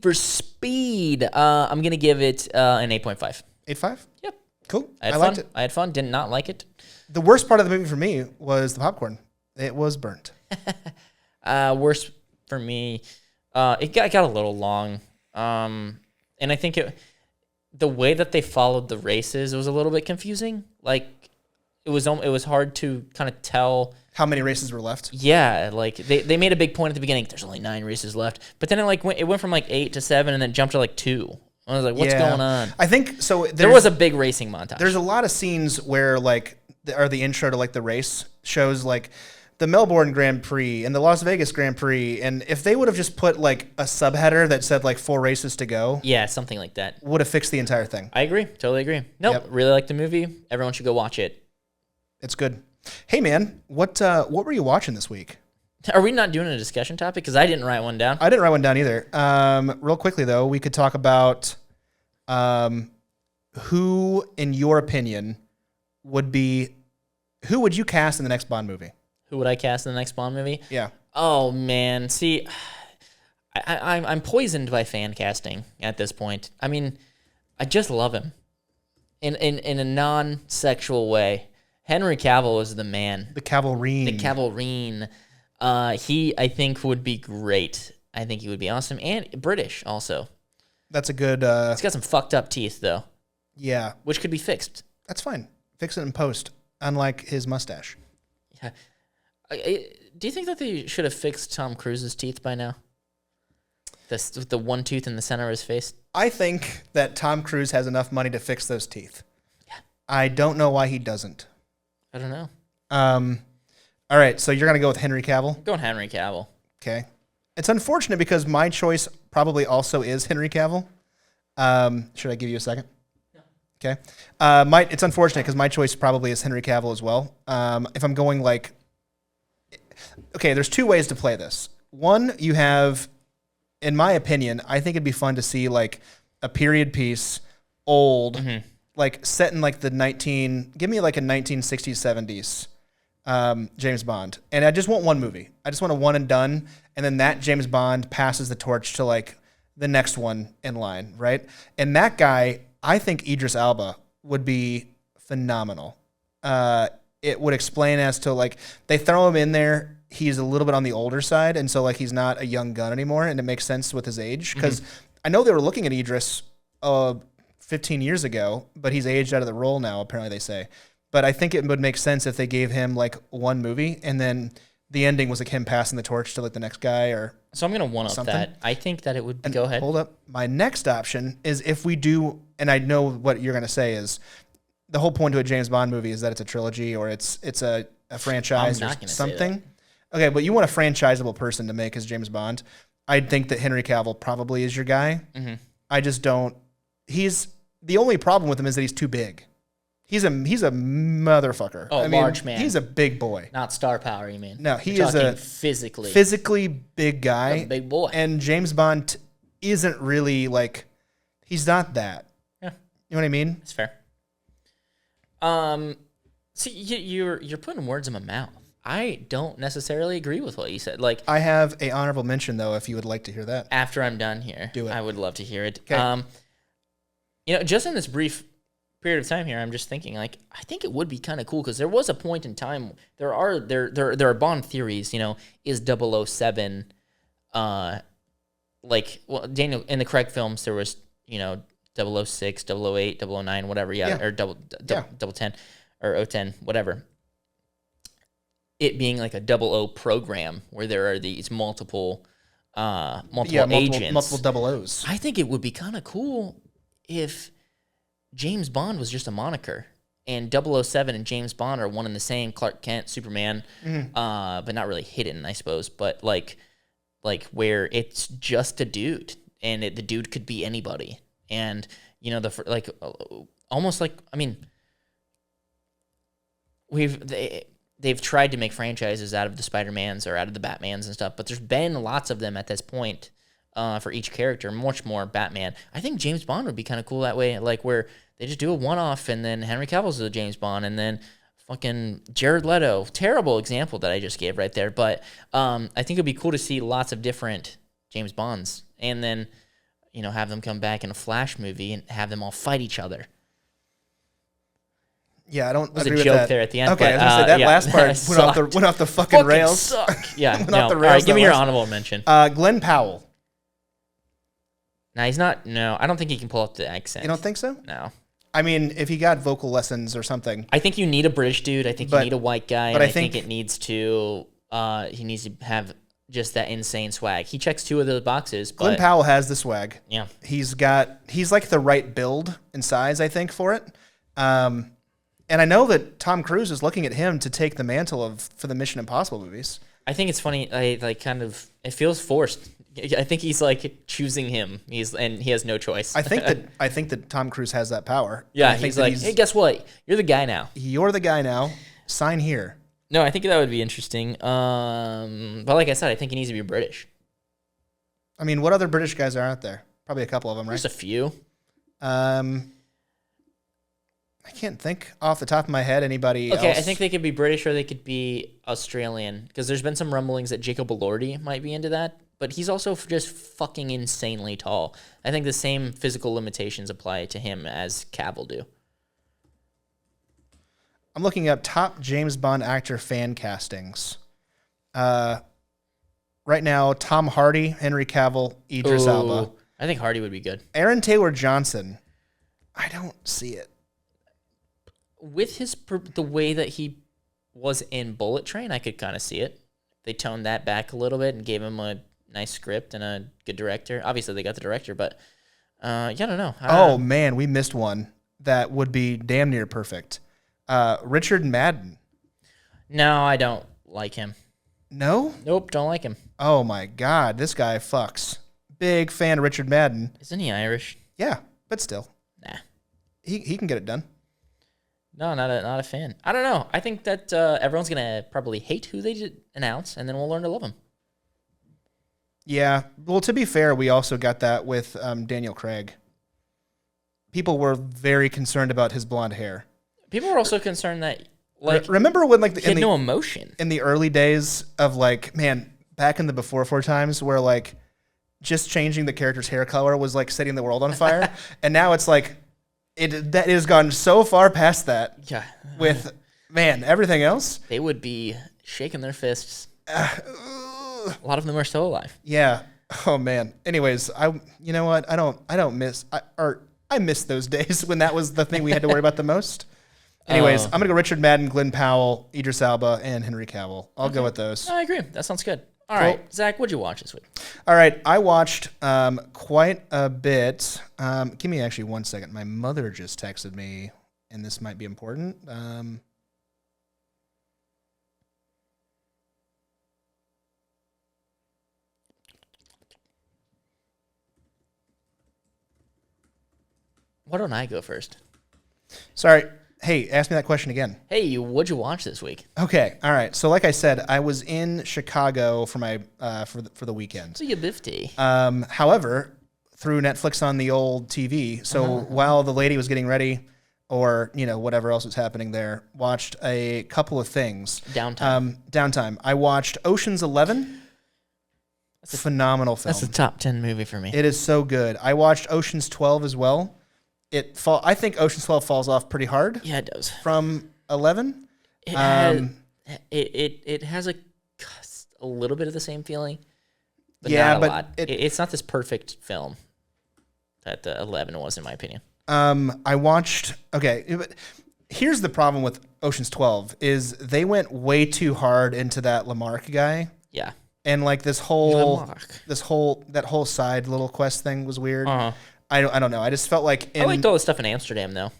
for speed. I'm going to give it an 8.5. 8.5? Yep. Cool. I liked it. I had fun. Did not like it. The worst part of the movie for me was the popcorn. It was burnt. Worst for me, it got a little long. And I think the way that they followed the races was a little bit confusing. Like, it was hard to kind of tell how many races were left. Yeah, like they made a big point at the beginning. There's only 9 races left, but then it went from 8 to 7, and then jumped to 2. I was like, what's going on? I think so. There was a big racing montage. There's a lot of scenes where the intro to the race shows the Melbourne Grand Prix and the Las Vegas Grand Prix, and if they would have just put a subheader that said 4 races to go, yeah, something like that, would have fixed the entire thing. I agree, totally agree. Nope, Really like the movie. Everyone should go watch it. It's good. Hey, man, what were you watching this week? Are we not doing a discussion topic? Because I didn't write one down. I didn't write one down either. Real quickly, though, we could talk about who, in your opinion, who would you cast in the next Bond movie? Who would I cast in the next Bond movie? Yeah. Oh, man. See, I'm poisoned by fan casting at this point. I mean, I just love him in a non-sexual way. Henry Cavill is the man. The Cavalrine. The Cavalrine. He, I think, would be great. I think he would be awesome. And British, also. That's a good... He's got some fucked up teeth, though. Yeah. Which could be fixed. That's fine. Fix it in post, unlike his mustache. Yeah. Do you think that they should have fixed Tom Cruise's teeth by now? With the one tooth in the center of his face? I think that Tom Cruise has enough money to fix those teeth. Yeah. I don't know why he doesn't. I don't know. All right, so you're going to go with Henry Cavill? Going Henry Cavill. Okay. It's unfortunate because my choice probably also is Henry Cavill. Should I give you a second? No. Okay. It's unfortunate because my choice probably is Henry Cavill as well. If I'm going like... Okay, there's two ways to play this. One, you have... In my opinion, I think it'd be fun to see like a period piece, old, like set in like give me like a 1960s, 70s James Bond. And I just want one movie. I just want a one and done. And then that James Bond passes the torch to like the next one in line, right? And that guy, I think Idris Elba would be phenomenal. It would explain as to like, they throw him in there. He's a little bit on the older side, and so like he's not a young gun anymore, and it makes sense with his age. Because I know they were looking at Idris 15 years ago, but he's aged out of the role now, apparently they say. But I think it would make sense if they gave him like one movie, and then the ending was like him passing the torch to like the next guy or So I'm going to one-up that. I think that it would... Go ahead. Hold up. My next option is if we do, and I know what you're going to say is, the whole point to a James Bond movie is that it's a trilogy or it's a franchise or something. Okay, but you want a franchisable person to make as James Bond. I think that Henry Cavill probably is your guy. I just don't. The only problem with him is that he's too big. He's a motherfucker. Oh, large man. He's a big boy. Not star power, you mean? No, he is a physically big guy. A big boy. And James Bond isn't really like, he's not that. Yeah. You know what I mean? That's fair. See, you're putting words in my mouth. I don't necessarily agree with what you said. Like, I have a honorable mention though, if you would like to hear that. After I'm done here, do it. I would love to hear it. Okay. Just in this brief period of time here, I'm just thinking like I think it would be kind of cool because there was a point in time there are Bond theories. Is 007 Daniel in the Craig films there was 006, 008, 009, whatever, or double 10 or 010, whatever. It being like a 00 program where there are these multiple agents. Multiple double O's. I think it would be kind of cool if James Bond was just a moniker and 007 and James Bond are one and the same, Clark Kent, Superman, but not really hidden, I suppose, but like where it's just a dude and the dude could be anybody. And, almost like, I mean, they've tried to make franchises out of the Spider-Mans or out of the Batmans and stuff, but there's been lots of them at this point for each character, much more Batman. I think James Bond would be kind of cool that way, like where they just do a one-off and then Henry Cavill's a James Bond and then fucking Jared Leto. Terrible example that I just gave right there, but I think it'd be cool to see lots of different James Bonds and then, have them come back in a Flash movie and have them all fight each other. Yeah, I don't agree with that. There's a joke there at the end. Okay, but, I was going to say, that last part went off the fucking rails. Suck. Yeah, went no. off the rails. All right, give me your honorable mention. Glenn Powell. No, he's not. No, I don't think he can pull up the accent. You don't think so? No. I mean, if he got vocal lessons or something. I think you need a British dude. I think you need a white guy. But I think it needs to. He needs to have just that insane swag. He checks two of those boxes. But Glenn Powell has the swag. Yeah. He's like the right build and size, I think, for it. And I know that Tom Cruise is looking at him to take the mantle for the Mission Impossible movies. I think it's funny. It feels forced. I think he's like choosing him. And he has no choice. I think that Tom Cruise has that power. Yeah, he's like, hey, guess what? You're the guy now. You're the guy now. sign here. No, I think that would be interesting. But like I said, I think he needs to be British. I mean, what other British guys are out there? Probably a couple of them, right? Just a few. I can't think off the top of my head anybody else. Okay, I think they could be British or they could be Australian because there's been some rumblings that Jacob Elordi might be into that, but he's also just fucking insanely tall. I think the same physical limitations apply to him as Cavill do. I'm looking up top James Bond actor fan castings. Right now, Tom Hardy, Henry Cavill, Idris Elba. I think Hardy would be good. Aaron Taylor Johnson. I don't see it. With the way that he was in Bullet Train, I could kind of see it. They toned that back a little bit and gave him a nice script and a good director. Obviously, they got the director, but I don't know. Man, we missed one that would be damn near perfect. Richard Madden. No, I don't like him. No? Nope, don't like him. Oh, my God. This guy fucks. Big fan of Richard Madden. Isn't he Irish? Yeah, but still. Nah. He can get it done. No, not a fan. I don't know. I think that everyone's going to probably hate who they did announce, and then we'll learn to love him. Yeah. Well, to be fair, we also got that with Daniel Craig. People were very concerned about his blonde hair. People were also concerned that, like, remember when, like, he had no emotion in the early days of, like, man, back in the before times where, like, just changing the character's hair color was like setting the world on fire, and now it's like that has gone so far past that. Yeah. With everything else, they would be shaking their fists. A lot of them are still alive. Yeah. Oh man. Anyways, you know what? I miss those days when that was the thing we had to worry about the most. Anyways, I'm gonna go Richard Madden, Glenn Powell, Idris Elba, and Henry Cavill. I'll go with those. No, I agree. That sounds good. All right, Zach, what'd you watch this week? All right, I watched quite a bit. Give me actually 1 second. My mother just texted me, and this might be important. Why don't I go first? Sorry. Hey, ask me that question again. Hey, what'd you watch this week? Okay, all right. So, like I said, I was in Chicago for my for the weekend. So you biffed. However, through Netflix on the old TV. So while the lady was getting ready, or whatever else was happening there, watched a couple of things. Downtime. I watched Ocean's 11. That's a phenomenal film. That's a top 10 movie for me. It is so good. I watched Ocean's 12 as well. I think Ocean's 12 falls off pretty hard. Yeah, it does. From 11. It has a little bit of the same feeling, but not a lot. It's not this perfect film that 11 was, in my opinion. I watched. Okay, here's the problem with Ocean's 12 is they went way too hard into that Lamarck guy. Yeah. And like that whole side little quest thing was weird. I don't know. I just felt like I liked all the stuff in Amsterdam though,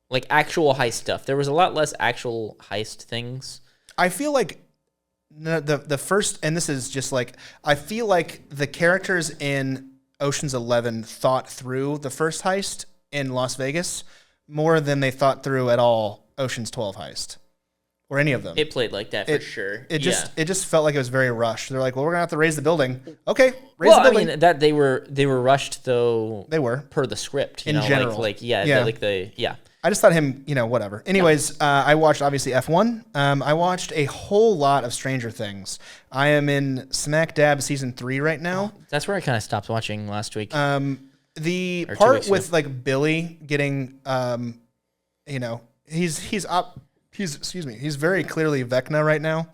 like actual heist stuff. There was a lot less actual heist things. I feel like the first, and this is just like I feel like the characters in Ocean's 11 thought through the first heist in Las Vegas more than they thought through at all Ocean's 12 heist. Or any of them. It played like that for sure. It just felt like it was very rushed. They're like, well, we're gonna have to raise the building. Okay, raise the building. I mean that they were rushed though. They were per the script. In general, I just thought him, whatever. Anyways, I watched obviously F1. I watched a whole lot of Stranger Things. I am in smack dab season 3 right now. That's where I kind of stopped watching last week. The part with like Billy getting, he's up. He's very clearly Vecna right now.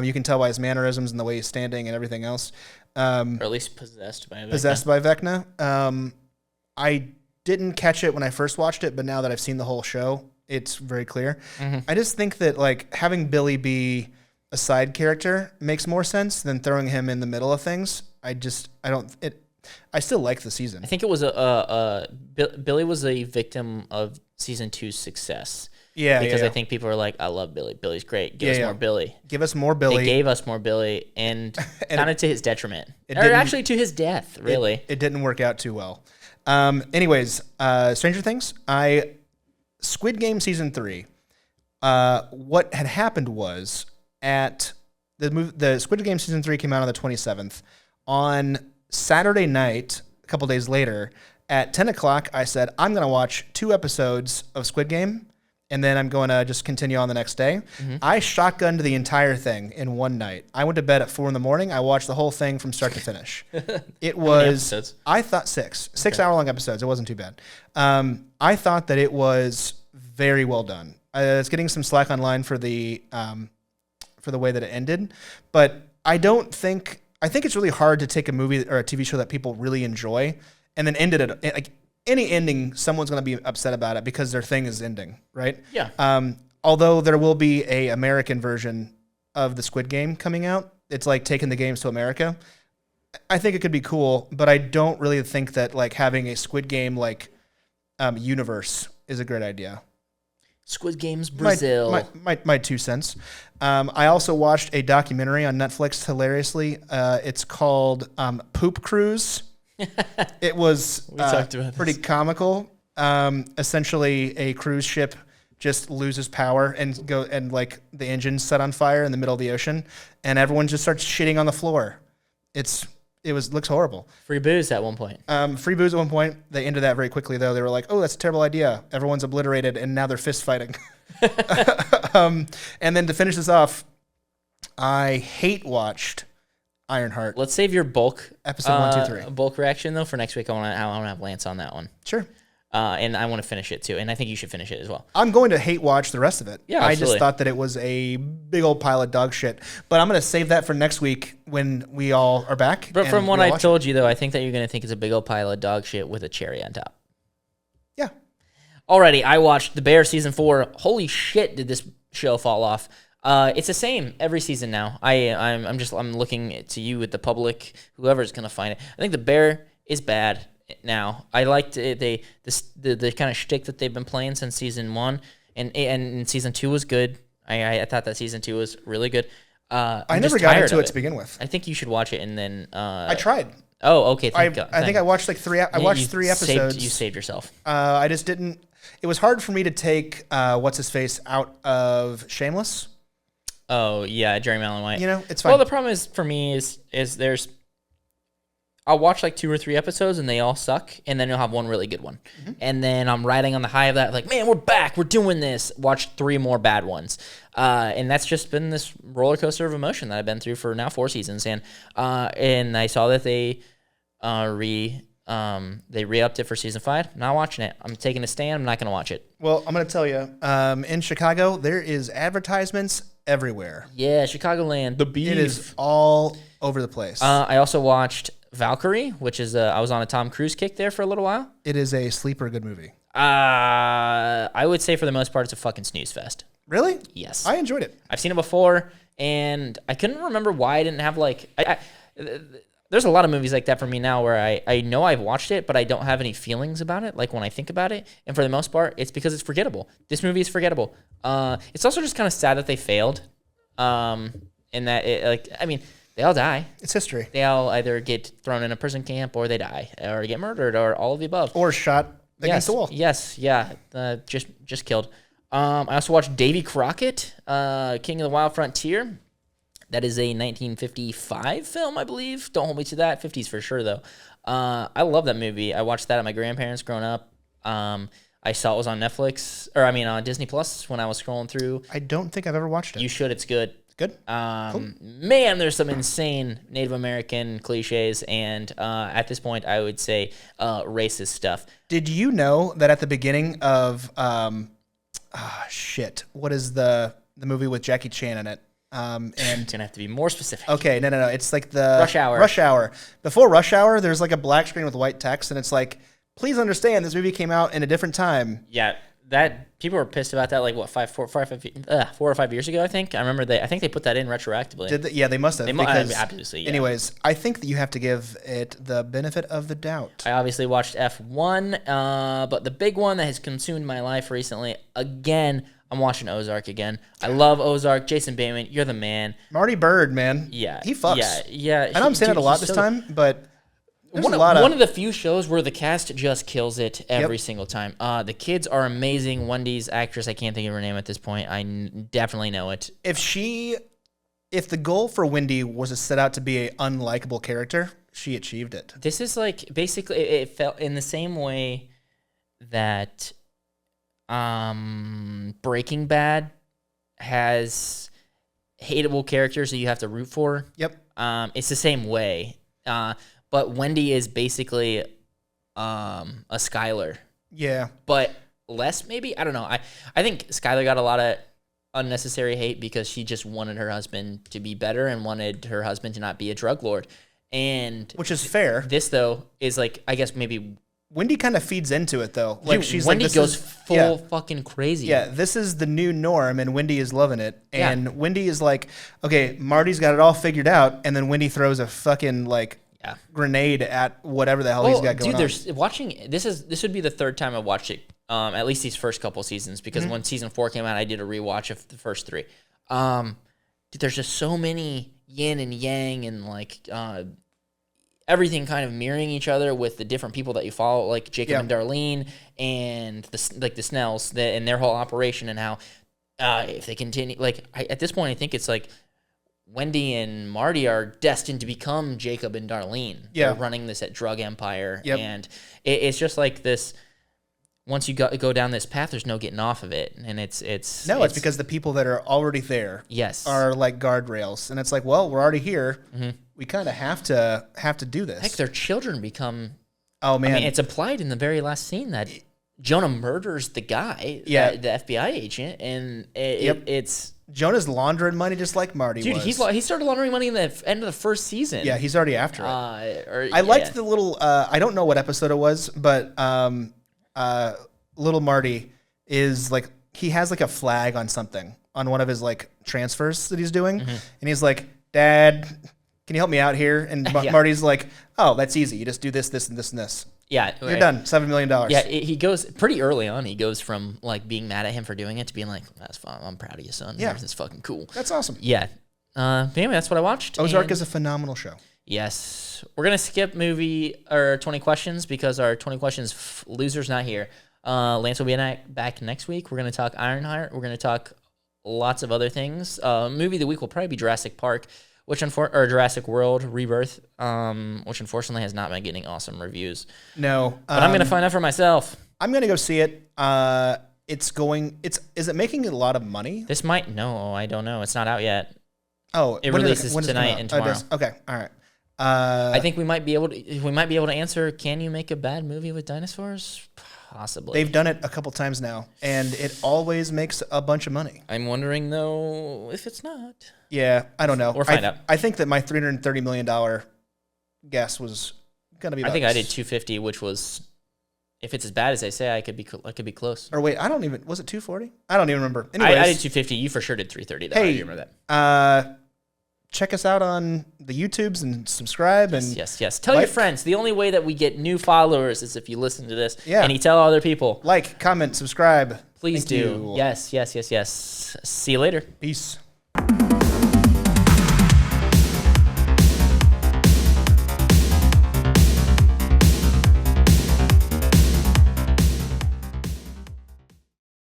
You can tell by his mannerisms and the way he's standing and everything else. Or at least possessed by Vecna. I didn't catch it when I first watched it, but now that I've seen the whole show, it's very clear. Mm-hmm. I just think that like having Billy be a side character makes more sense than throwing him in the middle of things. I still like the season. I think it was Billy was a victim of season 2's success. Yeah, because I think people are like, I love Billy. Billy's great. Give us more Billy. Give us more Billy. They gave us more Billy, and kind of to his detriment. Or actually to his death, really. It didn't work out too well. Anyways, Stranger Things. Squid Game season 3. what had happened was at the Squid Game season 3 came out on the 27th. On Saturday night, a couple days later, at 10 o'clock, I said, I'm going to watch 2 episodes of Squid Game, and then I'm going to just continue on the next day. Mm-hmm. I shotgunned the entire thing in one night. I went to bed at 4 in the morning. I watched the whole thing from start to finish. It was, I thought 6 hour-long episodes. It wasn't too bad. I thought that it was very well done. It's getting some slack online for the way that it ended, but I think it's really hard to take a movie or a TV show that people really enjoy and then end it at like any ending. Someone's going to be upset about it because their thing is ending, right? Yeah. Although there will be a American version of the Squid Game coming out, it's like taking the games to America. I think it could be cool, but I don't really think that like having a Squid Game like universe is a great idea. Squid Games Brazil. My 2 cents. I also watched a documentary on Netflix, hilariously. It's called Poop Cruise. It was pretty comical. Essentially, a cruise ship just loses power and like the engine's set on fire in the middle of the ocean, and everyone just starts shitting on the floor. Looks horrible. Free booze at one point. Free booze at one point. They ended that very quickly, though. They were like, oh, that's a terrible idea. Everyone's obliterated, and now they're fist fighting. And then to finish this off, I hate watched Ironheart. Let's save your bulk episode 1, 2, 3. Bulk reaction, though, for next week. I want to have Lance on that one. Sure. And I want to finish it, too. And I think you should finish it as well. I'm going to hate watch the rest of it. Yeah, absolutely. I just thought that it was a big old pile of dog shit. But I'm going to save that for next week when we all are back. But from what I told you, though, I think that you're going to think it's a big old pile of dog shit with a cherry on top. Yeah. Alrighty, I watched The Bear Season 4. Holy shit, did this show fall off. It's the same every season now. I'm looking to you with the public, whoever's going to find it. I think The Bear is bad now. I liked the kind of shtick that they've been playing since season 1, and season 2 was good. I thought that season 2 was really good. I never got into it to begin with. I think you should watch it, and then I tried. Oh, okay. I think I watched like 3. I watched 3 episodes. You saved yourself. I just didn't. It was hard for me to take what's his face out of Shameless. Oh yeah, Jerry Allen White. You know, it's fine. Well, the problem is for me is there's. I'll watch like 2 or 3 episodes and they all suck, and then you'll have one really good one. Mm-hmm. And then I'm riding on the high of that, like, man, we're back, we're doing this. Watch 3 more bad ones. And that's just been this roller coaster of emotion that I've been through for now 4 seasons. And I saw that they re-upped it for season 5. I'm not watching it. I'm taking a stand. I'm not going to watch it. Well, I'm going to tell you, in Chicago, there is advertisements everywhere. Yeah, Chicagoland. The beef. It is all over the place. I also watched Valkyrie, which is I was on a Tom Cruise kick there for a little while. It is a sleeper good movie. I would say for the most part it's a fucking snooze fest. Really? Yes. I enjoyed it. I've seen it before, and I couldn't remember why I didn't have there's a lot of movies like that for me now where I know I've watched it, but I don't have any feelings about it, like when I think about it. And for the most part, it's because it's forgettable. This movie is forgettable. It's also just kind of sad that they failed. In that, they all die. It's history. They all either get thrown in a prison camp, or they die, or get murdered, or all of the above. Or shot against the wall. Yes, yeah. Just killed. I also watched Davy Crockett, King of the Wild Frontier. That is a 1955 film, I believe. Don't hold me to that. 50s for sure, though. I love that movie. I watched that at my grandparents' growing up. I saw it was on Netflix, on Disney Plus when I was scrolling through. I don't think I've ever watched it. You should. It's good. Good. Cool. Man, there's some insane Native American cliches, and at this point, I would say racist stuff. Did you know that at the beginning of what is the movie with Jackie Chan in it? And it's gonna have to be more specific. Okay, no. It's like the Rush Hour. Rush Hour. Before Rush Hour, there's like a black screen with white text, and it's like, please understand, this movie came out in a different time. Yeah. That people were pissed about that, like what, 4 or 5 years ago. I think I think they put that in retroactively. Yeah, they must have. Obviously, yeah. Anyways, I think that you have to give it the benefit of the doubt. I obviously watched F1, but the big one that has consumed my life recently, again, I'm watching Ozark again. I love Ozark. Jason Bateman, you're the man. Marty Bird, man. Yeah, he fucks. Yeah. I know I'm saying it a lot this time, but There's a lot one of the few shows where the cast just kills it every single time. The kids are amazing. Wendy's actress, I can't think of her name at this point. Definitely know it. If the goal for Wendy was to set out to be an unlikable character, she achieved it. This is like basically it felt in the same way that Breaking Bad has hateable characters that you have to root for. Yep. It's the same way. But Wendy is basically a Skylar. Yeah. But less maybe? I don't know. I think Skylar got a lot of unnecessary hate because she just wanted her husband to be better and wanted her husband to not be a drug lord. And which is fair. This though is like, I guess maybe Wendy kind of feeds into it though. Like she's Wendy like, goes full fucking crazy. Yeah, this is the new norm, and Wendy is loving it. And Wendy is like, okay, Marty's got it all figured out, and then Wendy throws a fucking grenade at whatever the hell he's got going on. Dude, watching this would be the third time I watched it. At least these first couple seasons, because when season 4 came out, I did a rewatch of the first 3. Dude, there's just so many yin and yang and like everything kind of mirroring each other with the different people that you follow, like Jacob and Darlene and the Snells and their whole operation, and how if they continue, at this point, I think it's like Wendy and Marty are destined to become Jacob and Darlene. Yeah. They're running this drug empire, Yep. and it's just like this. Once you go down this path, there's no getting off of it, and it's because the people that are already there are like guardrails, and it's like, well, we're already here. Mm-hmm. We kind of have to do this. Heck, their children become. Oh man, I mean, it's implied in the very last scene that Jonah murders the guy, the FBI agent, and it's Jonah's laundering money just like Marty was. He started laundering money in the end of the first season. Yeah, he's already after it. I liked the little. I don't know what episode it was, but little Marty is like, he has like a flag on something on one of his like transfers that he's doing, and he's like, Dad, can you help me out here? And Marty's like, oh, that's easy. You just do this, this, and this, and this. Yeah, you're done. $7 million. Yeah, he goes pretty early on. He goes from like being mad at him for doing it to being like, "That's fine. I'm proud of you, son. Yeah, this is fucking cool. That's awesome." Yeah. But anyway, that's what I watched. Ozark is a phenomenal show. Yes, we're gonna skip movie or 20 questions because our 20 questions loser's not here. Lance will be back next week. We're gonna talk Ironheart. We're gonna talk lots of other things. Movie of the week will probably be Jurassic Park, or Jurassic World Rebirth, which unfortunately has not been getting awesome reviews. No, but I'm gonna find out for myself. I'm gonna go see it. Is it making a lot of money? This might. No, I don't know. It's not out yet. Oh, it releases tonight and tomorrow. Okay, all right. I think we might be able to answer. Can you make a bad movie with dinosaurs? Possibly. They've done it a couple times now, and it always makes a bunch of money. I'm wondering though if it's not. Yeah, I don't know. We'll find out. I think that my $330 million guess was gonna be. I think I did 250, which was, if it's as bad as they say, I could be close. Or wait, was it 240? I don't even remember. Anyways, I did 250. You for sure did 330. Though. Hey, I remember that. Check us out on the YouTubes and subscribe. Yes. Tell your friends. The only way that we get new followers is if you listen to this and you tell other people. Like, comment, subscribe. Please do. You. Yes. See you later. Peace.